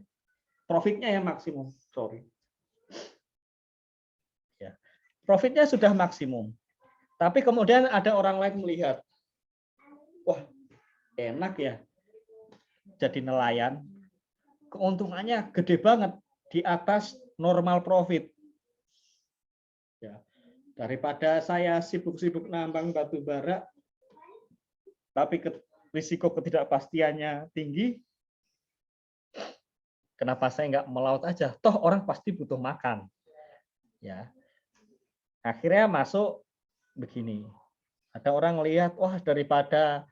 Profitnya yang maksimum, sorry. Ya. Profitnya sudah maksimum. Tapi kemudian ada orang lain melihat, wah enak ya jadi nelayan, keuntungannya gede banget di atas normal profit. Ya. Daripada saya sibuk-sibuk nambang batu bara, tapi risiko ketidakpastiannya tinggi, kenapa saya nggak melaut aja? Toh orang pasti butuh makan. Ya. Akhirnya masuk begini. Ada orang lihat, wah daripada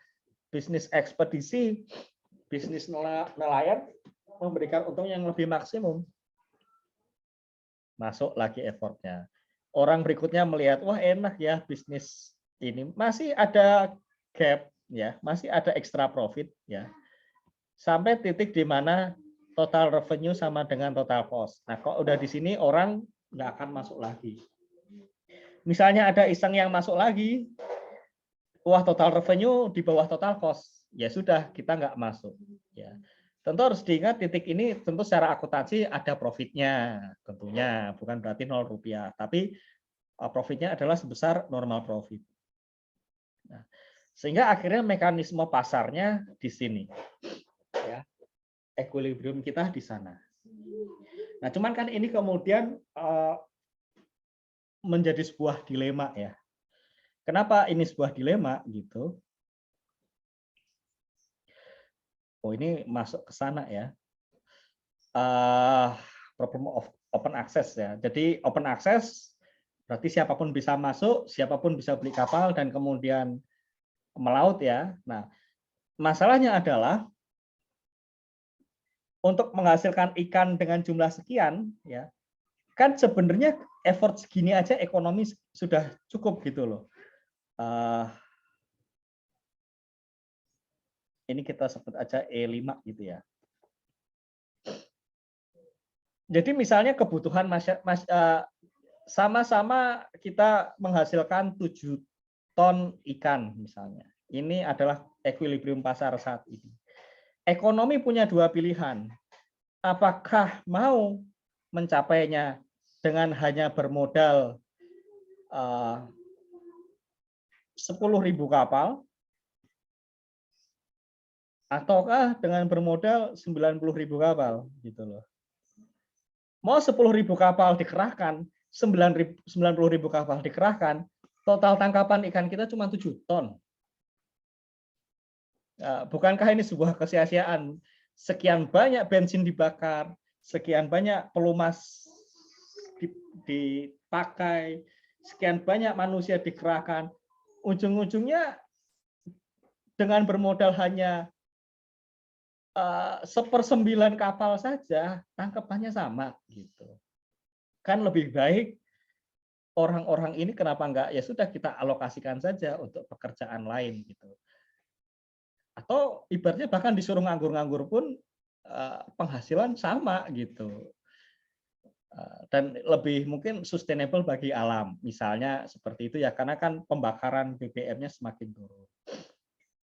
bisnis ekspedisi, bisnis nelayan memberikan untung yang lebih maksimum, masuk lagi effortnya. Orang berikutnya melihat, wah enak ya bisnis ini, masih ada gap ya, masih ada extra profit ya, sampai titik di mana total revenue sama dengan total cost. Nah, kok udah di sini orang nggak akan masuk lagi. Misalnya ada iseng yang masuk lagi, wah total revenue di bawah total cost, ya sudah kita nggak masuk. Ya, tentu harus diingat titik ini tentu secara akuntansi ada profitnya, tentunya bukan berarti 0 rupiah, tapi profitnya adalah sebesar normal profit. Nah, sehingga akhirnya mekanisme pasarnya di sini, ya, equilibrium kita di sana. Nah, cuman kan ini kemudian menjadi sebuah dilema ya. Kenapa ini sebuah dilema gitu? Oh, ini masuk ke sana ya. Problem of open access ya. Jadi open access berarti siapapun bisa masuk, siapapun bisa beli kapal dan kemudian melaut ya. Nah, masalahnya adalah untuk menghasilkan ikan dengan jumlah sekian ya. Kan sebenarnya effort segini aja ekonomi sudah cukup gitu loh. Ini kita sebut aja E5 gitu ya. Jadi misalnya kebutuhan sama-sama kita menghasilkan 7 ton ikan misalnya. Ini adalah equilibrium pasar saat ini. Ekonomi punya 2 pilihan. Apakah mau mencapainya dengan hanya bermodal 10.000 kapal, ataukah dengan bermodal 90.000 kapal gitu loh. Mau 10.000 kapal dikerahkan, 90.000 kapal dikerahkan, total tangkapan ikan kita cuma 7 ton. Bukankah ini sebuah kesia-siaan? Sekian banyak bensin dibakar, sekian banyak pelumas dipakai, sekian banyak manusia dikerahkan, ujung-ujungnya dengan bermodal hanya 1/9 kapal saja, tangkapannya sama gitu. Kan lebih baik orang-orang ini kenapa enggak ya sudah kita alokasikan saja untuk pekerjaan lain gitu. Atau ibaratnya bahkan disuruh nganggur-nganggur pun penghasilan sama gitu. Dan lebih mungkin sustainable bagi alam. Misalnya seperti itu ya, karena kan pembakaran BBM-nya semakin turun.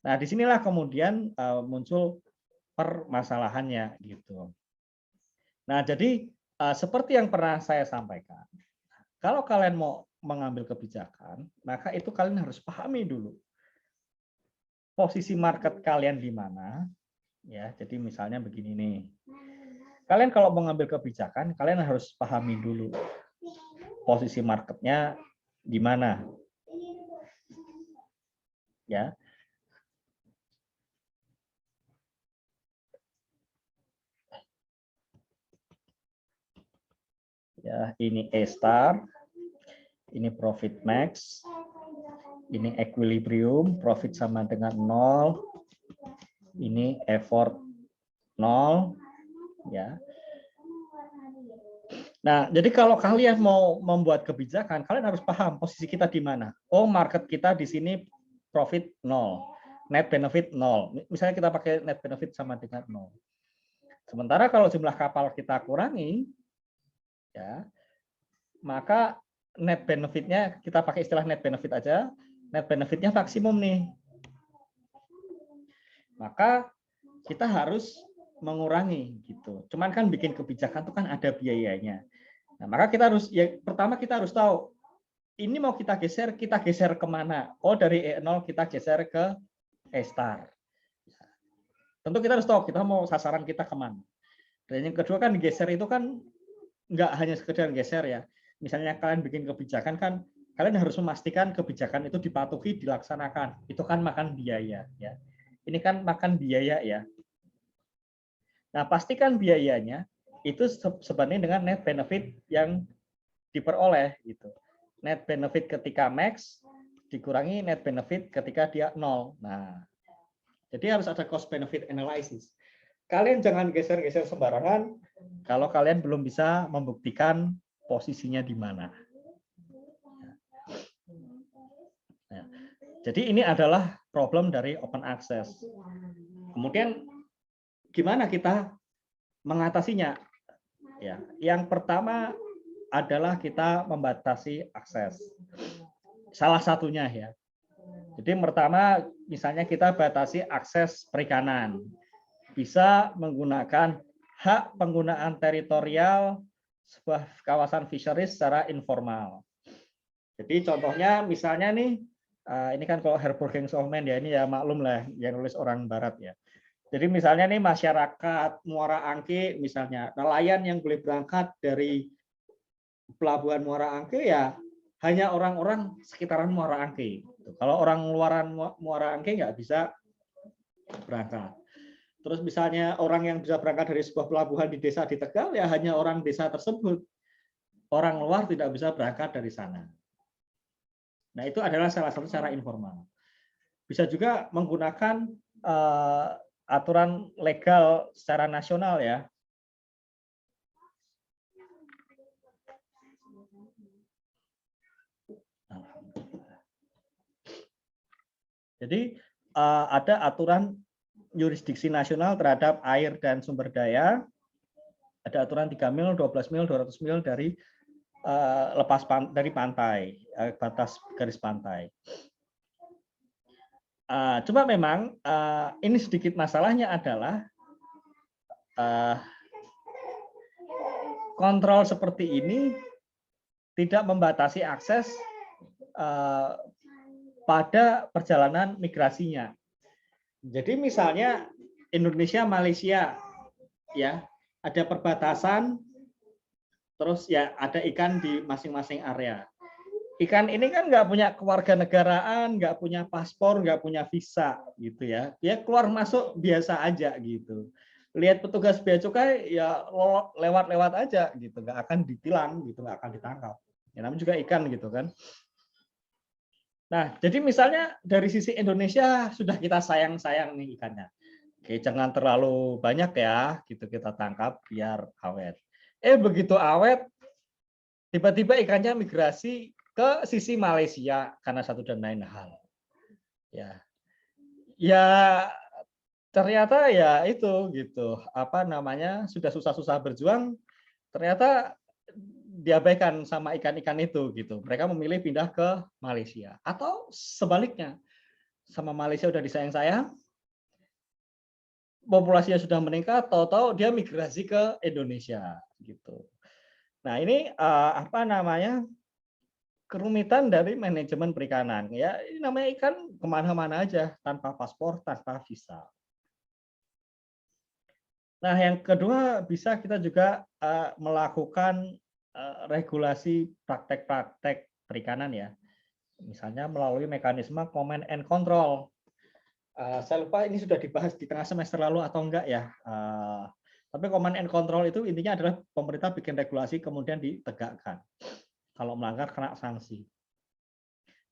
Nah, disinilah kemudian muncul permasalahannya gitu. Nah, jadi seperti yang pernah saya sampaikan, kalau kalian mau mengambil kebijakan, maka itu kalian harus pahami dulu posisi market kalian di mana. Ya, jadi misalnya begini nih. Kalian kalau mengambil kebijakan, kalian harus pahami dulu posisi marketnya di mana. Ya. Ya, ini A star, ini profit max, ini equilibrium, profit sama dengan 0, ini effort 0, ya. Nah, jadi kalau kalian mau membuat kebijakan, kalian harus paham posisi kita di mana. Oh, market kita di sini profit 0, net benefit 0. Misalnya kita pakai net benefit sama dengan 0. Sementara kalau jumlah kapal kita kurangi, ya, maka net benefitnya kita pakai istilah net benefit aja. Net benefitnya maksimum nih. Maka kita harus mengurangi gitu. Cuman kan bikin kebijakan itu kan ada biayanya. Nah, maka kita harus pertama kita harus tahu ini mau kita geser kemana? Oh, dari E0 kita geser ke E star. Tentu kita harus tahu kita mau sasaran kita kemana. Dan yang kedua kan geser itu kan nggak hanya sekedar geser ya. Misalnya kalian bikin kebijakan kan kalian harus memastikan kebijakan itu dipatuhi, dilaksanakan. Itu kan makan biaya ya. Ini kan makan biaya ya. Nah, pastikan biayanya itu sebanding dengan net benefit yang diperoleh gitu. Net benefit ketika max dikurangi net benefit ketika dia 0. Nah, jadi harus ada cost benefit analysis. kalian jangan geser-geser sembarangan kalau kalian belum bisa membuktikan posisinya di mana. Ya. Jadi ini adalah problem dari open access. Kemudian gimana kita mengatasinya? Ya, yang pertama adalah kita membatasi akses. Salah satunya ya. Jadi pertama misalnya kita batasi akses perikanan. Bisa menggunakan hak penggunaan teritorial sebuah kawasan fisheries secara informal. Jadi contohnya misalnya nih, ini kan kalau Harbour Gangs of Man ya, ini ya maklum lah yang nulis orang barat ya. Jadi misalnya nih masyarakat Muara Angke misalnya, nelayan yang boleh berangkat dari pelabuhan Muara Angke ya hanya orang-orang sekitaran Muara Angke. Kalau orang luaran Muara Angke nggak bisa berangkat. Terus misalnya orang yang bisa berangkat dari sebuah pelabuhan di desa di Tegal ya hanya orang desa tersebut. Orang luar tidak bisa berangkat dari sana. Nah, itu adalah salah satu cara informal. Bisa juga menggunakan aturan legal secara nasional ya. Jadi ada aturan yurisdiksi nasional terhadap air dan sumber daya. Ada aturan 3 mil, 12 mil, 200 mil dari dari pantai, batas garis pantai. Cuma memang ini sedikit masalahnya adalah kontrol seperti ini tidak membatasi akses pada perjalanan migrasinya. Jadi misalnya Indonesia Malaysia ya ada perbatasan, terus ya ada ikan di masing-masing area. Ikan ini kan nggak punya kewarganegaraan, nggak punya paspor, nggak punya visa gitu ya. Dia keluar masuk biasa aja gitu. Lihat petugas bea cukai ya lewat-lewat aja gitu, nggak akan ditilang gitu, nggak akan ditangkap. Ya namanya juga ikan gitu kan. Nah, jadi misalnya dari sisi Indonesia sudah kita sayang-sayang nih ikannya. Oke, jangan terlalu banyak ya, gitu kita tangkap biar awet. Begitu awet, tiba-tiba ikannya migrasi ke sisi Malaysia karena satu dan lain hal. Ya ternyata ya itu gitu. Apa namanya sudah susah-susah berjuang, ternyata diabaikan sama ikan-ikan itu gitu. Mereka memilih pindah ke Malaysia atau sebaliknya. Sama Malaysia udah disayang-sayang, populasinya sudah meningkat, tahu-tahu dia migrasi ke Indonesia gitu. Nah, ini apa namanya? Kerumitan dari manajemen perikanan. Ya, ini namanya ikan kemana-mana aja tanpa paspor, tanpa visa. Nah, yang kedua bisa kita juga melakukan regulasi praktek-praktek perikanan ya. Misalnya melalui mekanisme command and control. Saya lupa ini sudah dibahas di tengah semester lalu atau enggak ya. Tapi command and control itu intinya adalah pemerintah bikin regulasi kemudian ditegakkan. Kalau melanggar kena sanksi.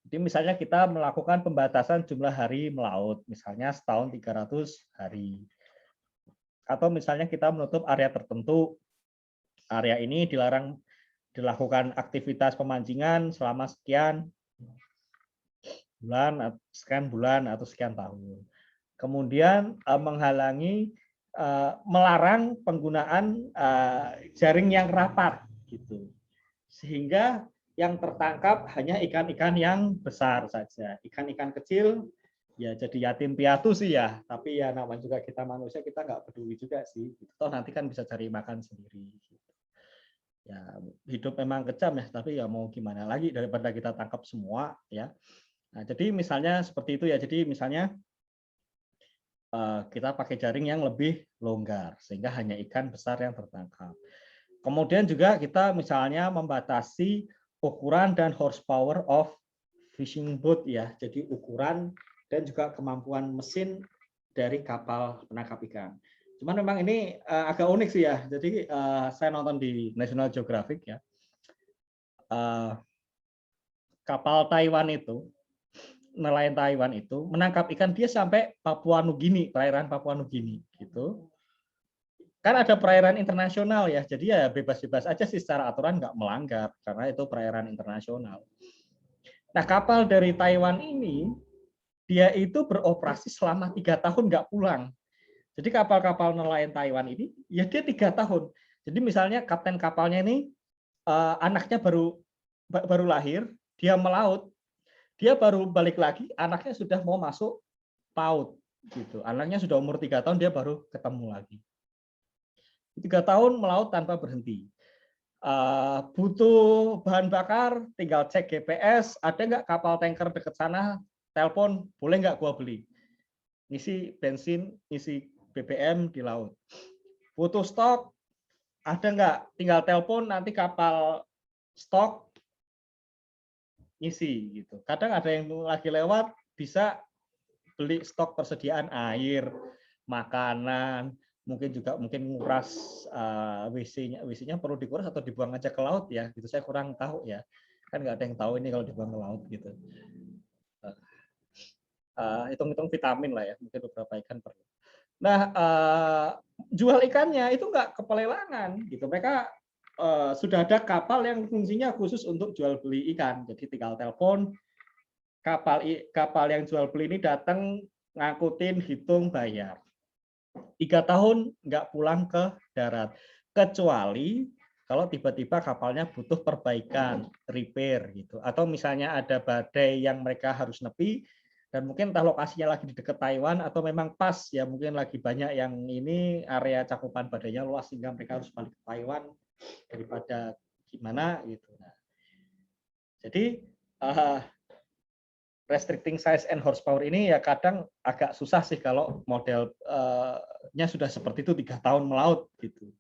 Jadi misalnya kita melakukan pembatasan jumlah hari melaut, misalnya setahun 300 hari. Atau misalnya kita menutup area tertentu, area ini dilarang dilakukan aktivitas pemancingan selama sekian bulan atau sekian tahun. Kemudian menghalangi, melarang penggunaan jaring yang rapat gitu. Sehingga yang tertangkap hanya ikan-ikan yang besar saja. Ikan-ikan kecil ya jadi yatim piatu sih ya, tapi ya namanya juga kita manusia, kita nggak peduli juga sih. Toh nanti kan bisa cari makan sendiri. Ya hidup memang kejam ya, tapi ya mau gimana lagi daripada kita tangkap semua ya. Nah, jadi misalnya seperti itu ya. Jadi misalnya kita pakai jaring yang lebih longgar sehingga hanya ikan besar yang tertangkap. Kemudian juga kita misalnya membatasi ukuran dan horsepower of fishing boat ya. Jadi ukuran dan juga kemampuan mesin dari kapal penangkap ikan. Cuman memang ini agak unik sih ya. Jadi saya nonton di National Geographic ya. Kapal Taiwan itu, nelayan Taiwan itu menangkap ikan dia sampai Papua Nugini, perairan Papua Nugini gitu. kan ada perairan internasional ya, jadi ya bebas-bebas aja sih secara aturan nggak melanggar karena itu perairan internasional. Nah kapal dari Taiwan ini dia itu beroperasi selama 3 tahun nggak pulang. Jadi kapal-kapal nelayan Taiwan ini ya dia 3 tahun. Jadi misalnya kapten kapalnya ini anaknya baru lahir, dia melaut, dia baru balik lagi, anaknya sudah mau masuk PAUD gitu. Anaknya sudah umur 3 tahun, dia baru ketemu lagi. 3 tahun melaut tanpa berhenti. Butuh bahan bakar, tinggal cek GPS, ada nggak kapal tanker dekat sana, telepon, boleh nggak gua beli. Ngisi bensin, ngisi BBM di laut. Butuh stok, ada nggak? Tinggal telepon, nanti kapal stok ngisi gitu. Kadang ada yang lagi lewat bisa beli stok persediaan air, makanan, mungkin nguras WC-nya perlu dikuras atau dibuang aja ke laut ya. Gitu saya kurang tahu ya. Kan nggak ada yang tahu ini kalau dibuang ke laut gitu. Hitung-hitung vitamin lah ya, mungkin beberapa ikan perlu. Nah, jual ikannya itu nggak ke pelelangan gitu. Mereka sudah ada kapal yang fungsinya khusus untuk jual beli ikan. Jadi tinggal telepon, kapal yang jual beli ini datang ngangkutin, hitung, bayar. 3 tahun nggak pulang ke darat, kecuali kalau tiba-tiba kapalnya butuh perbaikan, repair gitu, atau misalnya ada badai yang mereka harus nepi dan mungkin entah lokasinya lagi di dekat Taiwan atau memang pas ya mungkin lagi banyak yang ini area cakupan badainya luas sehingga mereka harus balik ke Taiwan daripada gimana gitu. Nah, jadi restricting size and horsepower ini ya kadang agak susah sih kalau modelnya sudah seperti itu 3 tahun melaut gitu.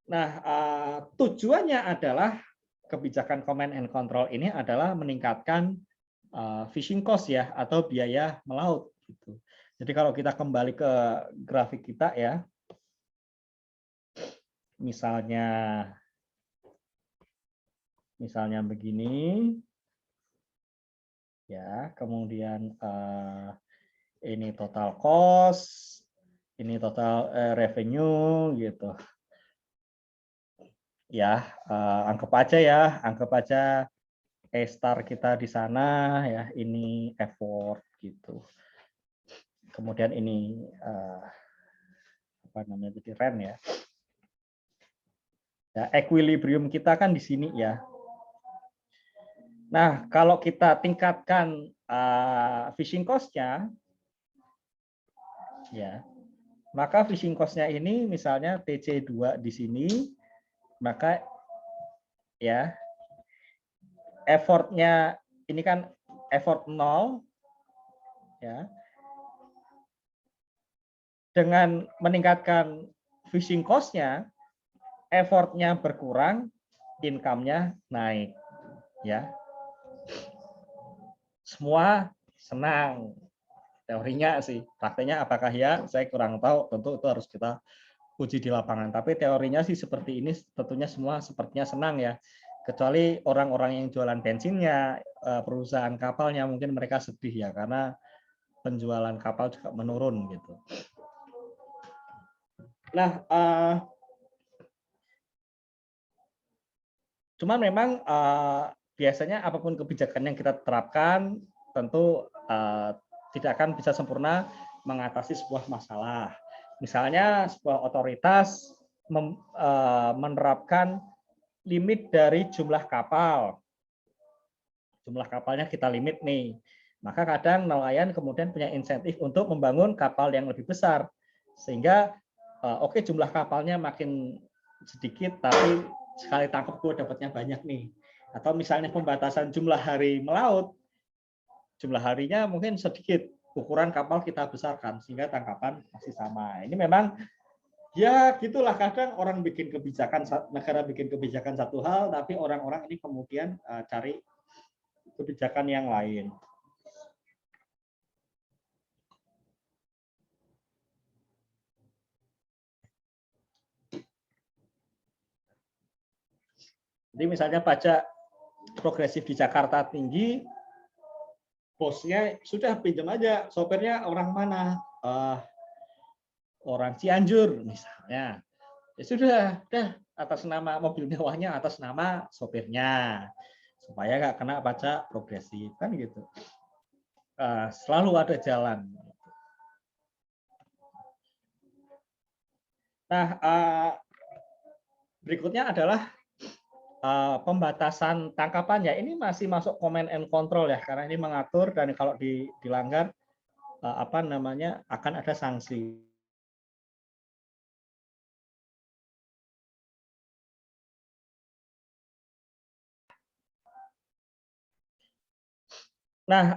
Nah, tujuannya adalah kebijakan command and control ini adalah meningkatkan fishing cost ya atau biaya melaut gitu. Jadi kalau kita kembali ke grafik kita ya, misalnya begini ya, kemudian ini total cost, ini total revenue gitu. Ya, anggap aja A-star kita di sana ya, ini effort gitu. Kemudian ini apa namanya tadi rent ya. Ya, equilibrium kita kan di sini ya. Nah, kalau kita tingkatkan fishing cost-nya ya, maka fishing cost-nya ini misalnya TC2 di sini, maka ya effortnya ini kan effort 0 ya. Dengan meningkatkan fishing cost-nya, effortnya berkurang, income-nya naik ya. Semua senang. Teorinya sih, prakteknya apakah ya? Saya kurang tahu. Tentu itu harus kita uji di lapangan. Tapi teorinya sih seperti ini, tentunya semua sepertinya senang ya. Kecuali orang-orang yang jualan bensinnya, perusahaan kapalnya mungkin mereka sedih ya karena penjualan kapal juga menurun gitu. Nah, cuman memang biasanya apapun kebijakan yang kita terapkan tentu tidak akan bisa sempurna mengatasi sebuah masalah. Misalnya sebuah otoritas menerapkan limit dari jumlah kapal. Jumlah kapalnya kita limit nih. Maka kadang nelayan kemudian punya insentif untuk membangun kapal yang lebih besar. Sehingga oke jumlah kapalnya makin sedikit tapi sekali tangkap gue dapatnya banyak nih. Atau misalnya pembatasan jumlah hari melaut, jumlah harinya mungkin sedikit, ukuran kapal kita besarkan sehingga tangkapan masih sama. Ini memang ya gitulah kadang orang bikin kebijakan, negara bikin kebijakan satu hal, tapi orang-orang ini kemudian cari kebijakan yang lain. Jadi misalnya pajak progresif di Jakarta tinggi, bosnya sudah pinjam aja, sopirnya orang mana? orang Cianjur misalnya. Ya sudah, atas nama mobil mewahnya atas nama sopirnya. Supaya nggak kena pajak progresif kan gitu. Selalu ada jalan. Nah, berikutnya adalah pembatasan tangkapannya. Ini masih masuk command and control ya, karena ini mengatur dan kalau dilanggar akan ada sanksi. Nah,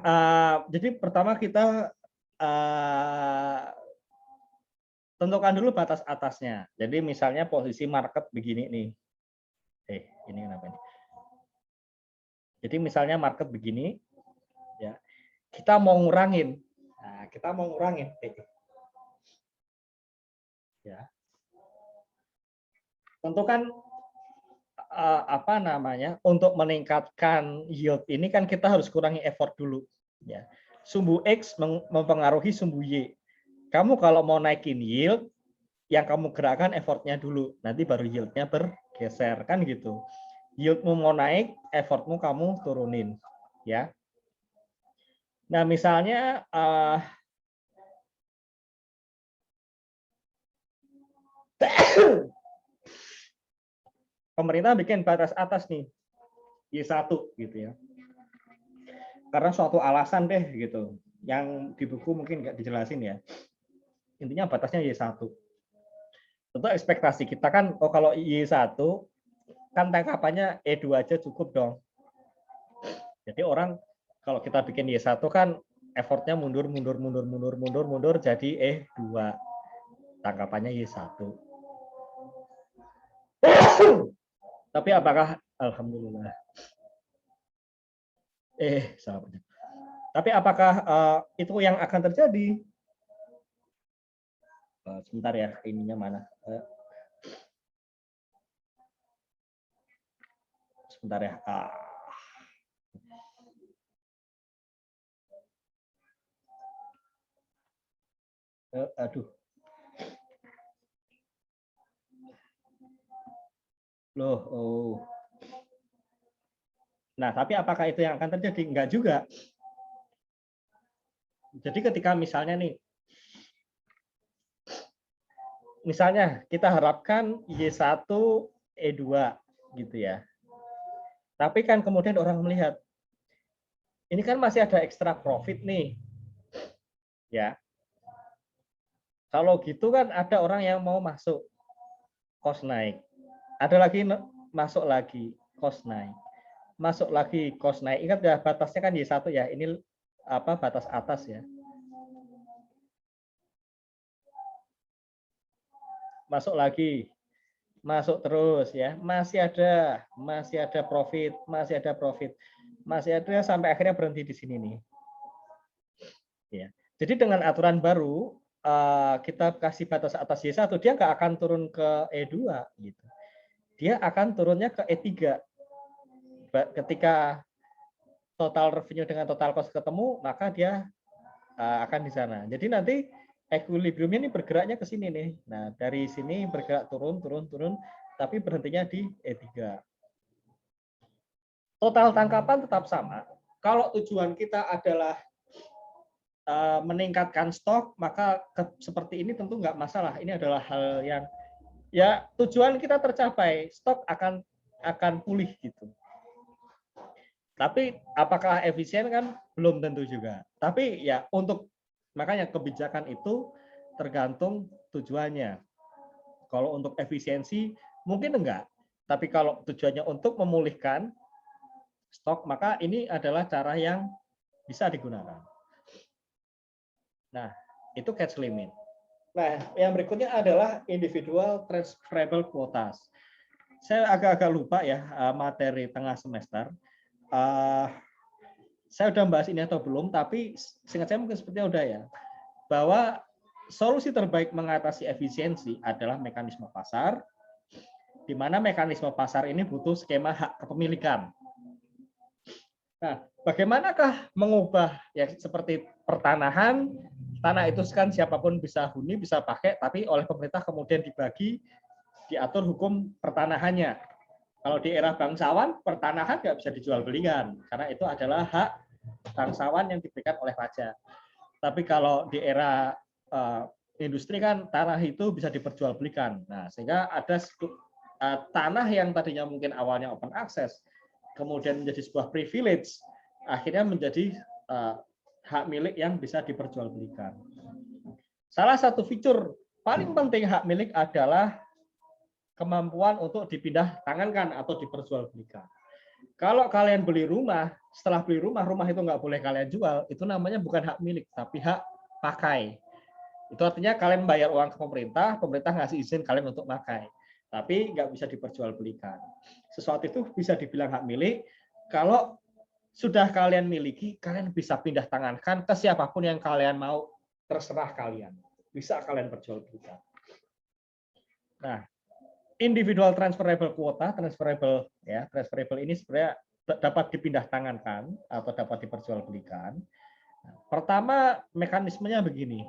jadi pertama kita tentukan dulu batas atasnya. Jadi misalnya posisi market begini nih. Ini kenapa ini? Jadi misalnya market begini, ya kita mau ngurangin. Nah, kita mau ngurangin. Ya. Tentukan untuk meningkatkan yield ini kan kita harus kurangi effort dulu. Ya. Sumbu X mempengaruhi sumbu Y. Kamu kalau mau naikin yield, yang kamu gerakkan effortnya dulu, nanti baru yieldnya bergeser kan gitu. Yieldmu mau naik, effortmu kamu turunin, ya. Nah misalnya pemerintah bikin batas atas nih, Y1 gitu ya. Karena suatu alasan deh gitu, yang di buku mungkin nggak dijelasin ya. Intinya batasnya Y1. Tentu ekspektasi kita kan, kalau Y1 kan tangkapannya E2 aja cukup dong. Jadi orang kalau kita bikin Y1 kan effortnya mundur jadi E2. Tangkapannya Y1. Tapi apakah alhamdulillah. Sahabatnya. Tapi apakah itu yang akan terjadi? Sebentar ya, ininya mana? Sebentar ya. Aduh. Loh, oh. Nah, tapi apakah itu yang akan terjadi? Enggak juga. Jadi ketika misalnya nih, misalnya kita harapkan Y1 E2 gitu ya. Tapi kan kemudian orang melihat ini kan masih ada ekstra profit nih. Ya. Kalau gitu kan ada orang yang mau masuk, cost naik. Ada lagi masuk lagi, cost naik. Masuk lagi, cost naik. Ingat ya batasnya kan Y1 ya. Ini batas atas ya. Masuk lagi. Masuk terus ya. Masih ada profit, masih ada profit. Masih ada sampai akhirnya berhenti di sini nih. Ya. Jadi dengan aturan baru kita kasih batas atas Y1, dia nggak akan turun ke E2 gitu. Dia akan turunnya ke E3. Ketika total revenue dengan total cost ketemu, maka dia akan di sana. Jadi nanti equilibriumnya ini bergeraknya ke sini nih. Nah, dari sini bergerak turun, tapi berhentinya di E3. Total tangkapan tetap sama. Kalau tujuan kita adalah meningkatkan stok, maka seperti ini tentu nggak masalah. Ini adalah hal yang ya tujuan kita tercapai, stok akan pulih gitu. Tapi apakah efisien kan belum tentu juga. Tapi ya makanya kebijakan itu tergantung tujuannya. Kalau untuk efisiensi mungkin enggak. Tapi kalau tujuannya untuk memulihkan stok, maka ini adalah cara yang bisa digunakan. Nah, itu catch limit. Nah, yang berikutnya adalah individual transferable quotas. Saya agak-agak lupa ya materi tengah semester. Saya udah bahas ini atau belum, tapi seingat saya mungkin sepertinya udah ya. Bahwa solusi terbaik mengatasi efisiensi adalah mekanisme pasar, di mana mekanisme pasar ini butuh skema hak kepemilikan. Nah, bagaimanakah mengubah ya seperti pertanahan, tanah itu kan siapapun bisa huni, bisa pakai, tapi oleh pemerintah kemudian dibagi, diatur hukum pertanahannya. Kalau di era bangsawan, pertanahan nggak bisa dijual belikan, karena itu adalah hak bangsawan yang diberikan oleh raja. Tapi kalau di era industri kan tanah itu bisa diperjualbelikan. Nah, sehingga ada tanah yang tadinya mungkin awalnya open access, kemudian menjadi sebuah privilege, akhirnya menjadi hak milik yang bisa diperjualbelikan. Salah satu fitur paling penting hak milik adalah kemampuan untuk dipindah tangankan atau diperjualbelikan. Kalau kalian beli rumah, setelah beli rumah, rumah itu nggak boleh kalian jual, itu namanya bukan hak milik, tapi hak pakai. Itu artinya kalian bayar uang ke pemerintah, pemerintah ngasih izin kalian untuk pakai, tapi nggak bisa diperjualbelikan. Sesuatu itu bisa dibilang hak milik kalau sudah kalian miliki, kalian bisa pindah tangankan ke siapapun yang kalian mau, terserah kalian. Bisa kalian perjualbelikan. Nah, individual transferable quota, transferable ini sebenarnya dapat dipindah tangankan atau dapat diperjualbelikan. Pertama, mekanismenya begini.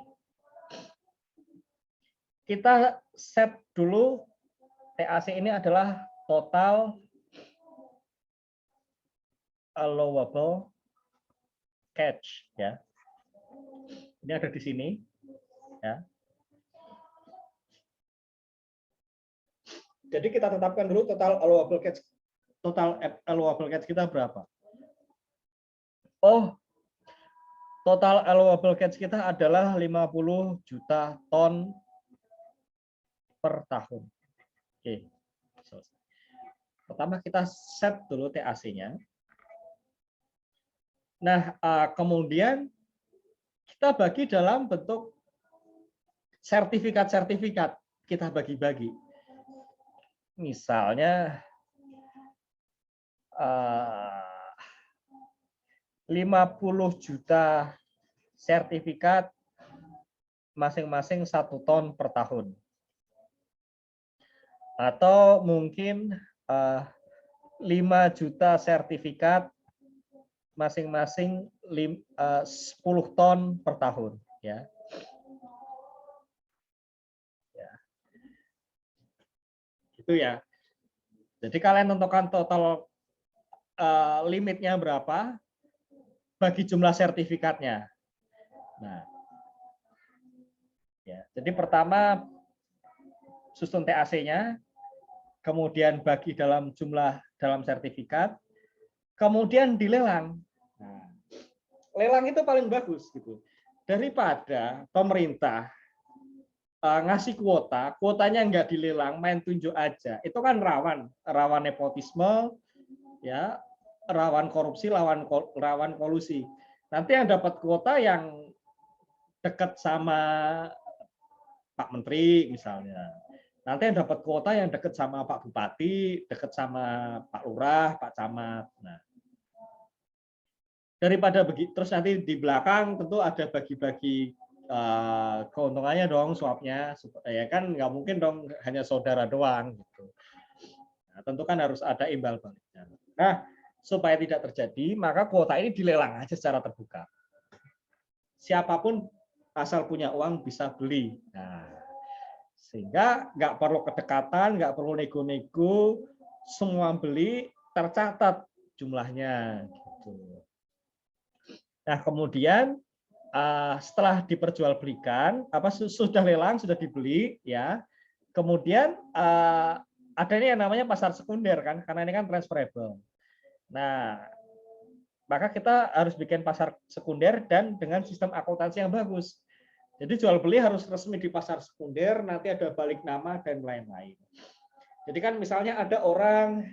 Kita set dulu TAC ini adalah total allowable catch, ya. Ini ada di sini, ya. Jadi kita tetapkan dulu total allowable catch. Total allowable catch kita berapa? Oh, total allowable catch kita adalah 50 juta ton per tahun. Oke. Pertama kita set dulu TAC-nya. Nah, kemudian kita bagi dalam bentuk sertifikat-sertifikat, kita bagi-bagi. Misalnya 50 juta sertifikat masing-masing 1 ton per tahun. Atau mungkin 5 juta sertifikat masing-masing 10 ton per tahun, ya. Itu ya. Jadi kalian tentukan total limitnya berapa bagi jumlah sertifikatnya. Nah, ya. Jadi pertama susun TAC-nya, kemudian bagi dalam jumlah dalam sertifikat, kemudian dilelang. Nah, lelang itu paling bagus gitu. Daripada pemerintah ngasih kuotanya nggak dilelang, main tunjuk aja. Itu kan rawan nepotisme, ya, rawan korupsi, rawan kolusi. Nanti yang dapat kuota yang dekat sama Pak Menteri misalnya. Nanti yang dapat kuota yang dekat sama Pak Bupati, dekat sama Pak Lurah, Pak Camat. Nah, daripada begitu, terus nanti di belakang tentu ada bagi-bagi keuntungannya dong, suapnya, ya kan nggak mungkin dong hanya saudara doang gitu. Nah, tentu kan harus ada imbal baliknya. Nah, supaya tidak terjadi, maka kuota ini dilelang aja secara terbuka. Siapapun asal punya uang bisa beli. Nah, sehingga nggak perlu kedekatan, nggak perlu nego-nego, semua beli tercatat jumlahnya. Gitu. Nah, kemudian setelah diperjualbelikan, sudah lelang, sudah dibeli, ya. Kemudian ada ini yang namanya pasar sekunder kan, karena ini kan transferable. Nah, maka kita harus bikin pasar sekunder dan dengan sistem akuntansi yang bagus. Jadi jual beli harus resmi di pasar sekunder, nanti ada balik nama dan lain-lain. Jadi kan misalnya ada orang,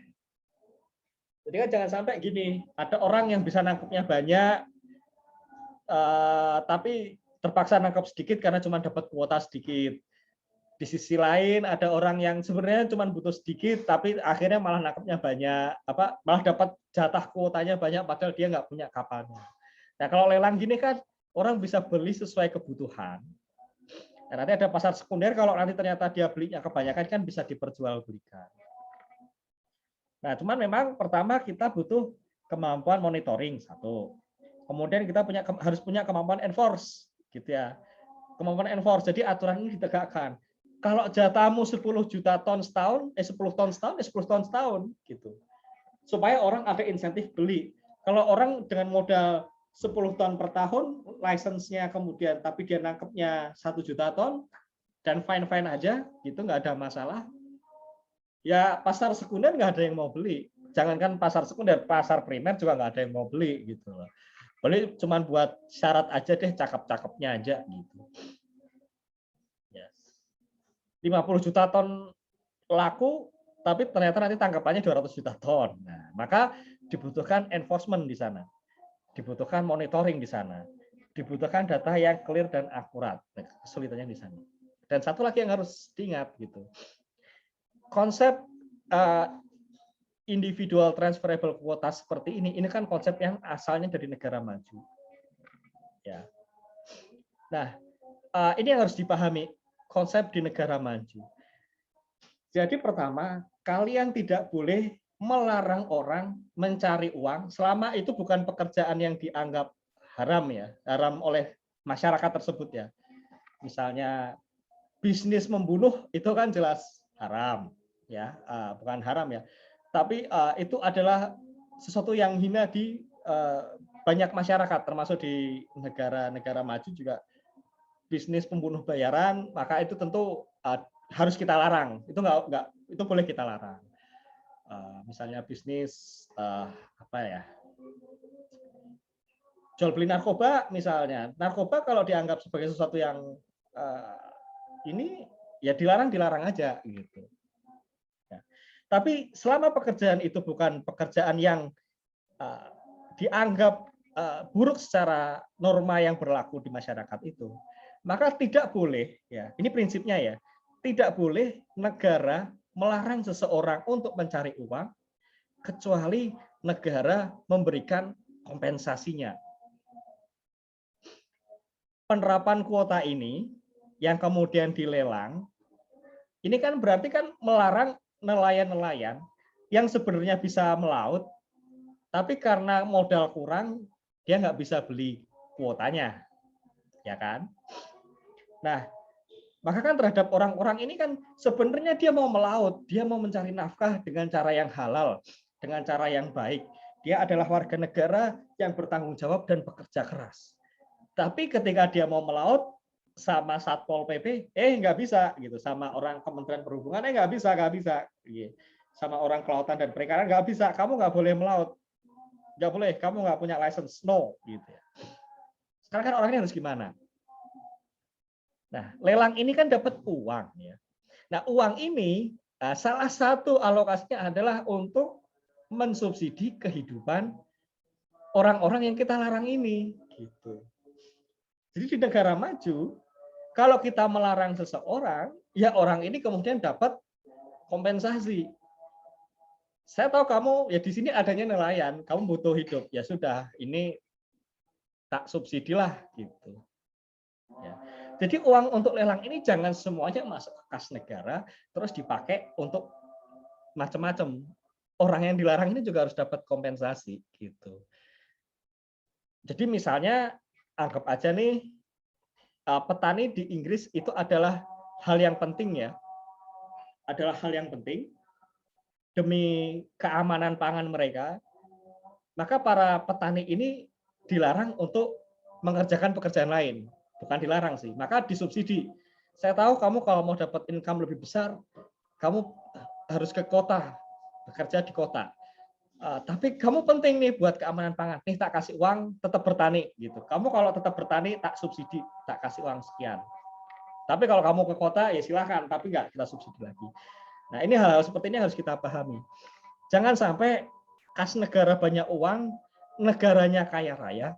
jadi kan jangan sampai gini, ada orang yang bisa nangkepnya banyak, tapi terpaksa nangkep sedikit karena cuma dapat kuota sedikit. Di sisi lain ada orang yang sebenarnya cuma butuh sedikit, tapi akhirnya malah nangkepnya banyak, malah dapat jatah kuotanya banyak, padahal dia nggak punya kapalnya. Nah kalau lelang gini kan orang bisa beli sesuai kebutuhan. Nah, nanti ada pasar sekunder, kalau nanti ternyata dia belinya kebanyakan kan bisa diperjualbelikan. Nah, cuman memang pertama kita butuh kemampuan monitoring satu. Kemudian kita harus punya kemampuan enforce, gitu ya. Kemampuan enforce. Jadi aturan ini ditegakkan. Kalau jatahmu 10 juta ton setahun, 10 ton setahun, 10 ton setahun gitu. Supaya orang ada insentif beli. Kalau orang dengan modal 10 ton per tahun, license-nya kemudian tapi dia nangkepnya 1 juta ton dan fine-fine aja, gitu nggak ada masalah. Ya pasar sekunder nggak ada yang mau beli. Jangankan pasar sekunder, pasar primer juga nggak ada yang mau beli gitu. Beli cuma buat syarat aja deh, cakep-cakepnya aja gitu. 50 juta ton laku, tapi ternyata nanti tangkapannya 200 juta ton. Nah, maka dibutuhkan enforcement di sana, dibutuhkan monitoring di sana, dibutuhkan data yang clear dan akurat. Nah, kesulitannya di sana. Dan satu lagi yang harus diingat gitu, konsep individual transferable quota seperti ini kan konsep yang asalnya dari negara maju. Ya. Nah, ini yang harus dipahami konsep di negara maju. Jadi pertama, kalian tidak boleh melarang orang mencari uang selama itu bukan pekerjaan yang dianggap haram ya, haram oleh masyarakat tersebut ya. Misalnya bisnis membunuh itu kan jelas haram ya, bukan haram ya. Tapi itu adalah sesuatu yang hina di banyak masyarakat, termasuk di negara-negara maju juga bisnis pembunuh bayaran, maka itu tentu harus kita larang. Itu nggak itu boleh kita larang. Misalnya bisnis apa ya, jual beli narkoba misalnya. Narkoba kalau dianggap sebagai sesuatu yang ini ya dilarang aja gitu. Ya. Tapi selama pekerjaan itu bukan pekerjaan yang dianggap buruk secara norma yang berlaku di masyarakat itu, maka tidak boleh ya. Ini prinsipnya ya. Tidak boleh negara melarang seseorang untuk mencari uang kecuali negara memberikan kompensasinya. Penerapan kuota ini yang kemudian dilelang, ini kan berarti kan melarang nelayan-nelayan yang sebenarnya bisa melaut, tapi karena modal kurang, dia nggak bisa beli kuotanya, ya kan? Nah, maka kan terhadap orang-orang ini kan sebenarnya dia mau melaut, dia mau mencari nafkah dengan cara yang halal, dengan cara yang baik. Dia adalah warga negara yang bertanggung jawab dan bekerja keras. Tapi ketika dia mau melaut sama Satpol PP, nggak bisa gitu. Sama orang Kementerian Perhubungan, nggak bisa. Sama orang Kelautan dan Perikanan nggak bisa. Kamu nggak boleh melaut, nggak boleh. Kamu nggak punya license, no gitu. Sekarang kan orangnya harus gimana? Nah, lelang ini kan dapat uang ya. Nah, uang ini salah satu alokasinya adalah untuk mensubsidi kehidupan orang-orang yang kita larang ini gitu. Jadi di negara maju, kalau kita melarang seseorang, ya orang ini kemudian dapat kompensasi. Saya tahu kamu ya di sini adanya nelayan, kamu butuh hidup, ya sudah, ini tak subsidilah gitu. Ya. Jadi uang untuk lelang ini jangan semuanya masuk ke kas negara terus dipakai untuk macam-macam. Orang yang dilarang ini juga harus dapat kompensasi gitu. Jadi misalnya anggap aja nih petani di Inggris itu adalah hal yang penting ya. Adalah hal yang penting demi keamanan pangan mereka. Maka para petani ini dilarang untuk mengerjakan pekerjaan lain. Bukan dilarang sih, maka disubsidi. Saya tahu kamu kalau mau dapat income lebih besar, kamu harus ke kota, bekerja di kota. Tapi kamu penting nih buat keamanan pangan. Nih tak kasih uang, tetap bertani gitu. Kamu kalau tetap bertani tak subsidi, tak kasih uang sekian. Tapi kalau kamu ke kota ya silahkan, tapi nggak kita subsidi lagi. Nah ini hal-hal seperti ini harus kita pahami. Jangan sampai kas negara banyak uang, negaranya kaya raya,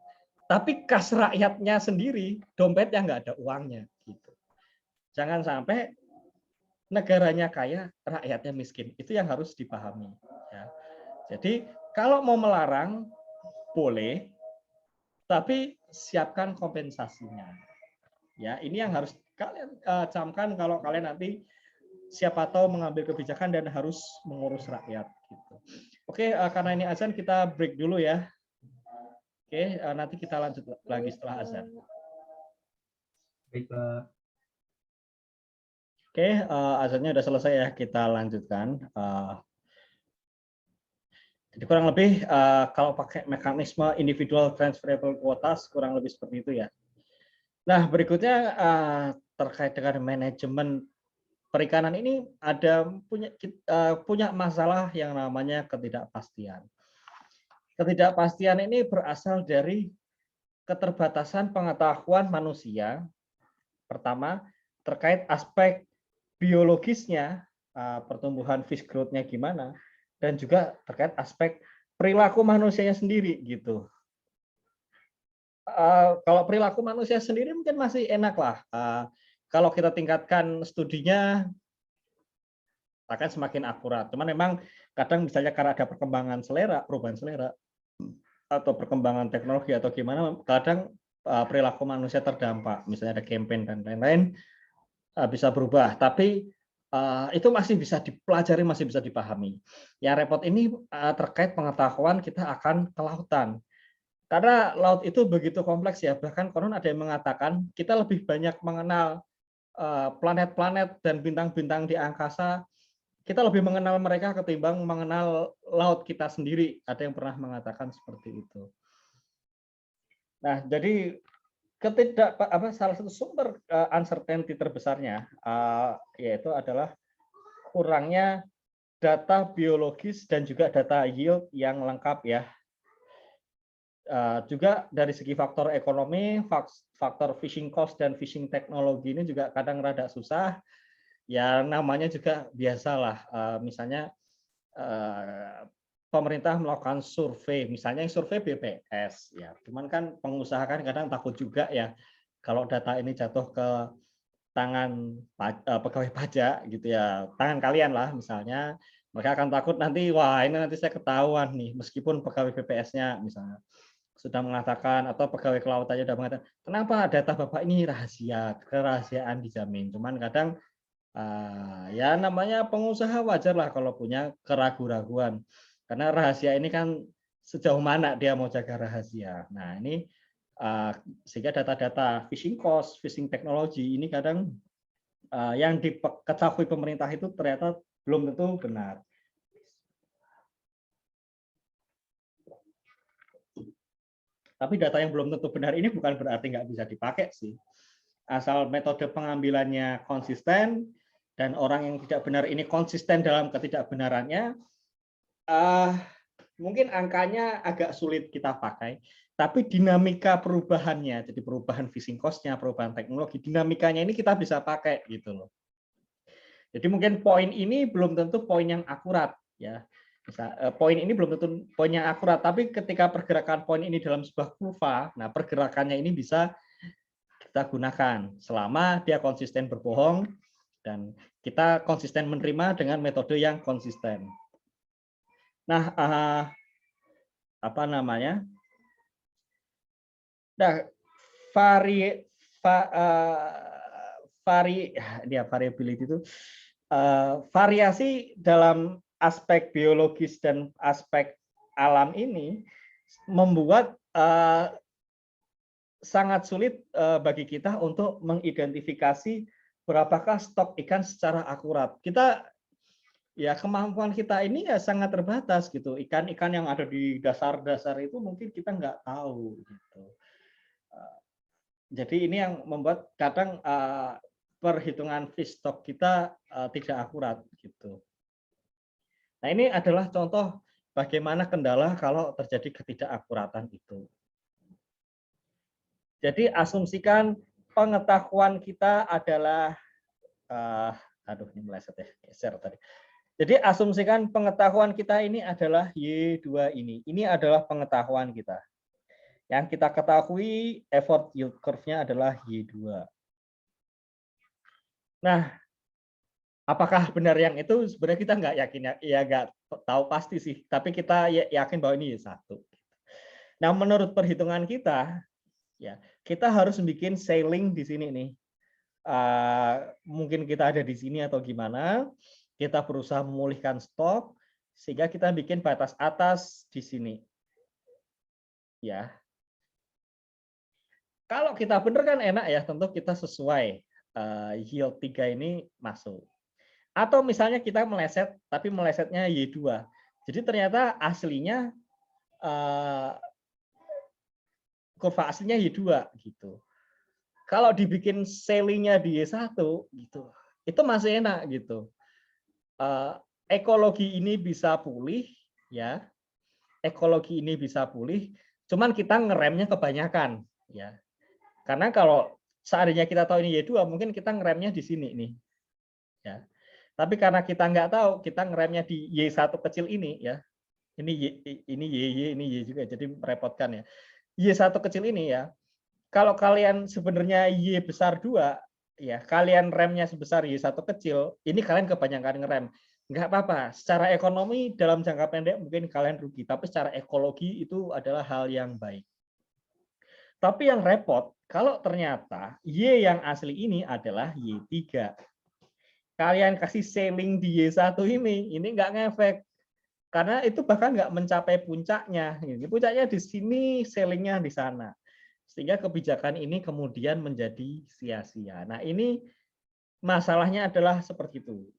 tapi kas rakyatnya sendiri dompetnya nggak ada uangnya gitu. Jangan sampai negaranya kaya, rakyatnya miskin. Itu yang harus dipahami. Ya. Jadi kalau mau melarang boleh, tapi siapkan kompensasinya. Ya, ini yang harus kalian camkan kalau kalian nanti siapa tahu mengambil kebijakan dan harus mengurus rakyat. Gitu. Oke, karena ini azan kita break dulu ya. Oke, nanti kita lanjut lagi setelah azan. Baiklah. Oke, azannya sudah selesai ya, kita lanjutkan. Jadi kurang lebih kalau pakai mekanisme individual transferable quotas kurang lebih seperti itu ya. Nah, berikutnya terkait dengan manajemen perikanan ini punya masalah yang namanya ketidakpastian. Ketidakpastian ini berasal dari keterbatasan pengetahuan manusia. Pertama, terkait aspek biologisnya, pertumbuhan fish growth-nya gimana, dan juga terkait aspek perilaku manusianya sendiri gitu. Kalau perilaku manusia sendiri mungkin masih enak lah. Kalau kita tingkatkan studinya akan semakin akurat. Cuman memang kadang misalnya karena ada perkembangan selera, perubahan selera, atau perkembangan teknologi atau gimana, kadang perilaku manusia terdampak. Misalnya ada campaign dan lain-lain, bisa berubah. Tapi itu masih bisa dipelajari, masih bisa dipahami. Yang repot ini terkait pengetahuan kita akan kelautan. Karena laut itu begitu kompleks ya, bahkan konon ada yang mengatakan kita lebih banyak mengenal planet-planet dan bintang-bintang di angkasa, kita lebih mengenal mereka ketimbang mengenal laut kita sendiri. Ada yang pernah mengatakan seperti itu. Nah, jadi salah satu sumber uncertainty terbesarnya yaitu adalah kurangnya data biologis dan juga data yield yang lengkap ya. Juga dari segi faktor ekonomi, faktor fishing cost dan fishing teknologi ini juga kadang rada susah. Ya namanya juga biasalah, misalnya pemerintah melakukan survei, misalnya yang survei BPS, ya. Cuman kan pengusaha kan kadang takut juga ya kalau data ini jatuh ke tangan pegawai pajak gitu ya, tangan kalian lah misalnya, mereka akan takut nanti wah ini nanti saya ketahuan nih meskipun pegawai BPS-nya misalnya sudah mengatakan atau pegawai kelautannya sudah mengatakan kenapa data Bapak ini rahasia, kerahasiaan dijamin. Cuman kadang ya namanya pengusaha wajar lah kalau punya keraguan-raguan. Karena rahasia ini kan sejauh mana dia mau jaga rahasia. Nah, ini sehingga data-data fishing cost, fishing technology ini kadang yang diketahui pemerintah itu ternyata belum tentu benar. Tapi data yang belum tentu benar ini bukan berarti nggak bisa dipakai sih. Asal metode pengambilannya konsisten dan orang yang tidak benar ini konsisten dalam ketidakbenarannya, mungkin angkanya agak sulit kita pakai. Tapi dinamika perubahannya, jadi perubahan fishing cost-nya, perubahan teknologi, dinamikanya ini kita bisa pakai gitu loh. Jadi mungkin poin ini belum tentu poin yang akurat ya. Poin ini belum tentu poin yang akurat, tapi ketika pergerakan poin ini dalam sebuah kurva, nah pergerakannya ini bisa kita gunakan selama dia konsisten berbohong dan kita konsisten menerima dengan metode yang konsisten. Nah, apa namanya? Nah, variability itu variasi dalam aspek biologis dan aspek alam ini membuat sangat sulit bagi kita untuk mengidentifikasi berapakah stok ikan secara akurat. Kita ya kemampuan kita ini ya sangat terbatas gitu. Ikan-ikan yang ada di dasar-dasar itu mungkin kita nggak tahu gitu. Jadi ini yang membuat kadang perhitungan fish stock kita tidak akurat gitu. Nah, ini adalah contoh bagaimana kendala kalau terjadi ketidakakuratan itu. Jadi asumsikan pengetahuan kita adalah aduh ini meleset ya, geser tadi. Jadi asumsikan pengetahuan kita ini adalah Y2 ini. Ini adalah pengetahuan kita. Yang kita ketahui effort yield curve-nya adalah Y2. Nah, apakah benar yang itu? Sebenarnya kita nggak yakin ya nggak tahu pasti sih. Tapi kita yakin bahwa ini satu. Nah, menurut perhitungan kita, ya kita harus bikin sailing di sini nih. Mungkin kita ada di sini atau gimana? Kita berusaha memulihkan stok sehingga kita bikin batas atas di sini. Ya. Kalau kita bener kan enak ya, tentu kita sesuai yield 3 ini masuk. Atau misalnya kita meleset, tapi melesetnya Y2. Jadi ternyata aslinya kurva aslinya Y2 gitu. Kalau dibikin sellingnya di Y1 gitu, itu masih enak gitu. Ekologi ini bisa pulih ya. Ekologi ini bisa pulih, cuman kita ngeremnya kebanyakan ya. Karena kalau seandainya kita tahu ini Y2, mungkin kita ngeremnya di sini nih. Ya. Tapi karena kita nggak tahu, kita ngeremnya di Y1 kecil ini ya. Ini ini Y juga, jadi merepotkan ya. Y1 kecil ini ya. Kalau kalian sebenarnya Y besar 2, ya kalian remnya sebesar Y1 kecil, ini kalian kebanyakan ngerem. Nggak apa-apa, secara ekonomi dalam jangka pendek mungkin kalian rugi, tapi secara ekologi itu adalah hal yang baik. Tapi yang repot, kalau ternyata Y yang asli ini adalah Y3. Kalian kasih selling di Y1 ini nggak ngefek. Karena itu bahkan nggak mencapai puncaknya. Puncaknya di sini, sellingnya di sana. Sehingga kebijakan ini kemudian menjadi sia-sia. Nah ini masalahnya adalah seperti itu.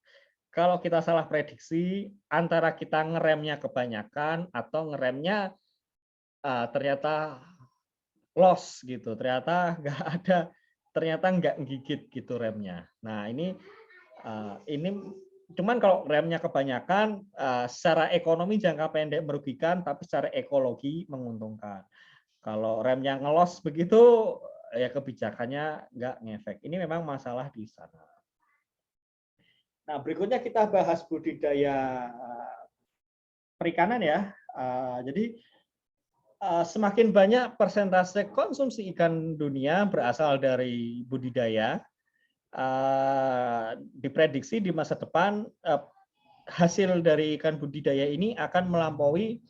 Kalau kita salah prediksi, antara kita ngeremnya kebanyakan atau ngeremnya ternyata loss gitu, ternyata nggak ada, ternyata nggak gigit gitu remnya. Nah ini cuman kalau remnya kebanyakan secara ekonomi jangka pendek merugikan, tapi secara ekologi menguntungkan. Kalau remnya ngelos begitu, ya kebijakannya nggak ngefek. Ini memang masalah di sana. Nah berikutnya kita bahas budidaya perikanan ya. Jadi semakin banyak persentase konsumsi ikan dunia berasal dari budidaya, diprediksi di masa depan hasil dari ikan budidaya ini akan melampaui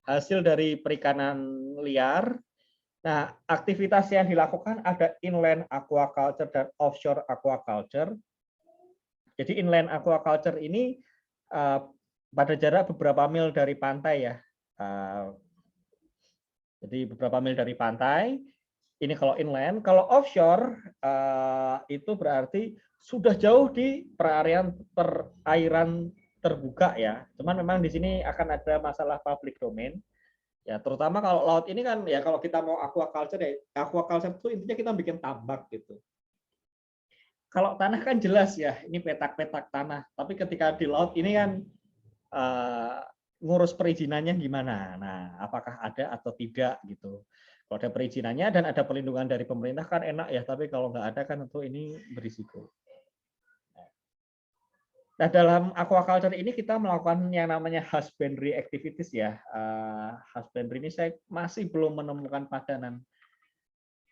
hasil dari perikanan liar. Nah, aktivitas yang dilakukan ada inland aquaculture dan offshore aquaculture. Jadi inland aquaculture ini pada jarak beberapa mil dari pantai ya. Jadi beberapa mil dari pantai. Ini kalau inland, kalau offshore itu berarti sudah jauh di perairan terbuka ya. Cuman memang di sini akan ada masalah public domain. Ya, terutama kalau laut ini kan ya kalau kita mau aquaculture ya, aquaculture itu intinya kita bikin tambak gitu. Kalau tanah kan jelas ya, ini petak-petak tanah. Tapi ketika di laut ini kan ngurus perizinannya gimana? Nah, apakah ada atau tidak gitu. Kalau ada perizinannya dan ada perlindungan dari pemerintah kan enak ya, tapi kalau nggak ada kan tentu ini berisiko. Nah, dalam aquaculture ini kita melakukan yang namanya husbandry activities ya. Husbandry ini saya masih belum menemukan padanan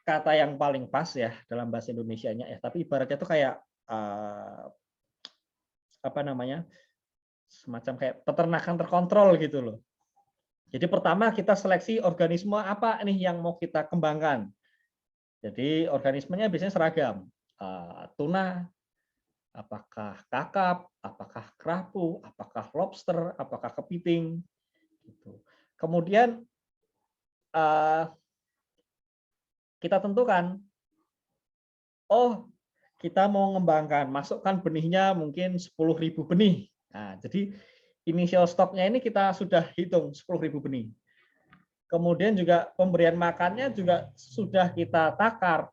kata yang paling pas ya dalam bahasa Indonesianya ya. Tapi ibaratnya itu kayak apa namanya, semacam kayak peternakan terkontrol gitu loh. Jadi pertama kita seleksi organisme apa nih yang mau kita kembangkan. Jadi organismenya biasanya seragam. Tuna, apakah kakap, apakah kerapu, apakah lobster, apakah kepiting. Gitu. Kemudian kita tentukan, oh kita mau mengembangkan, masukkan benihnya mungkin 10.000 benih. Nah, jadi initial stoknya ini kita sudah hitung 10.000 benih. Kemudian juga pemberian makannya juga sudah kita takar.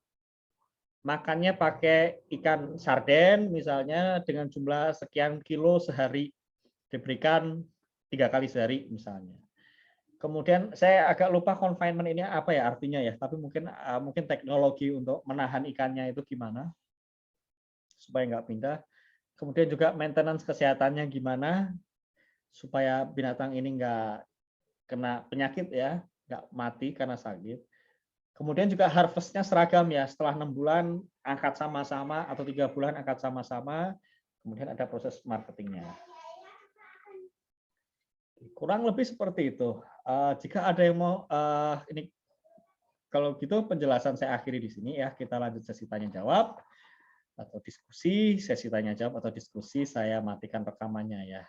Makannya pakai ikan sarden misalnya dengan jumlah sekian kilo sehari, diberikan 3 kali sehari misalnya. Kemudian saya agak lupa confinement ini apa ya artinya ya, tapi mungkin teknologi untuk menahan ikannya itu gimana supaya nggak pindah. Kemudian juga maintenance kesehatannya gimana supaya binatang ini nggak kena penyakit ya, nggak mati karena sakit. Kemudian juga harvestnya seragam ya, setelah 6 bulan angkat sama-sama atau 3 bulan angkat sama-sama, kemudian ada proses marketingnya. Kurang lebih seperti itu. Jika ada yang mau, ini kalau gitu penjelasan saya akhiri di sini ya, kita lanjut sesi tanya jawab atau diskusi, sesi tanya jawab atau diskusi, saya matikan rekamannya ya.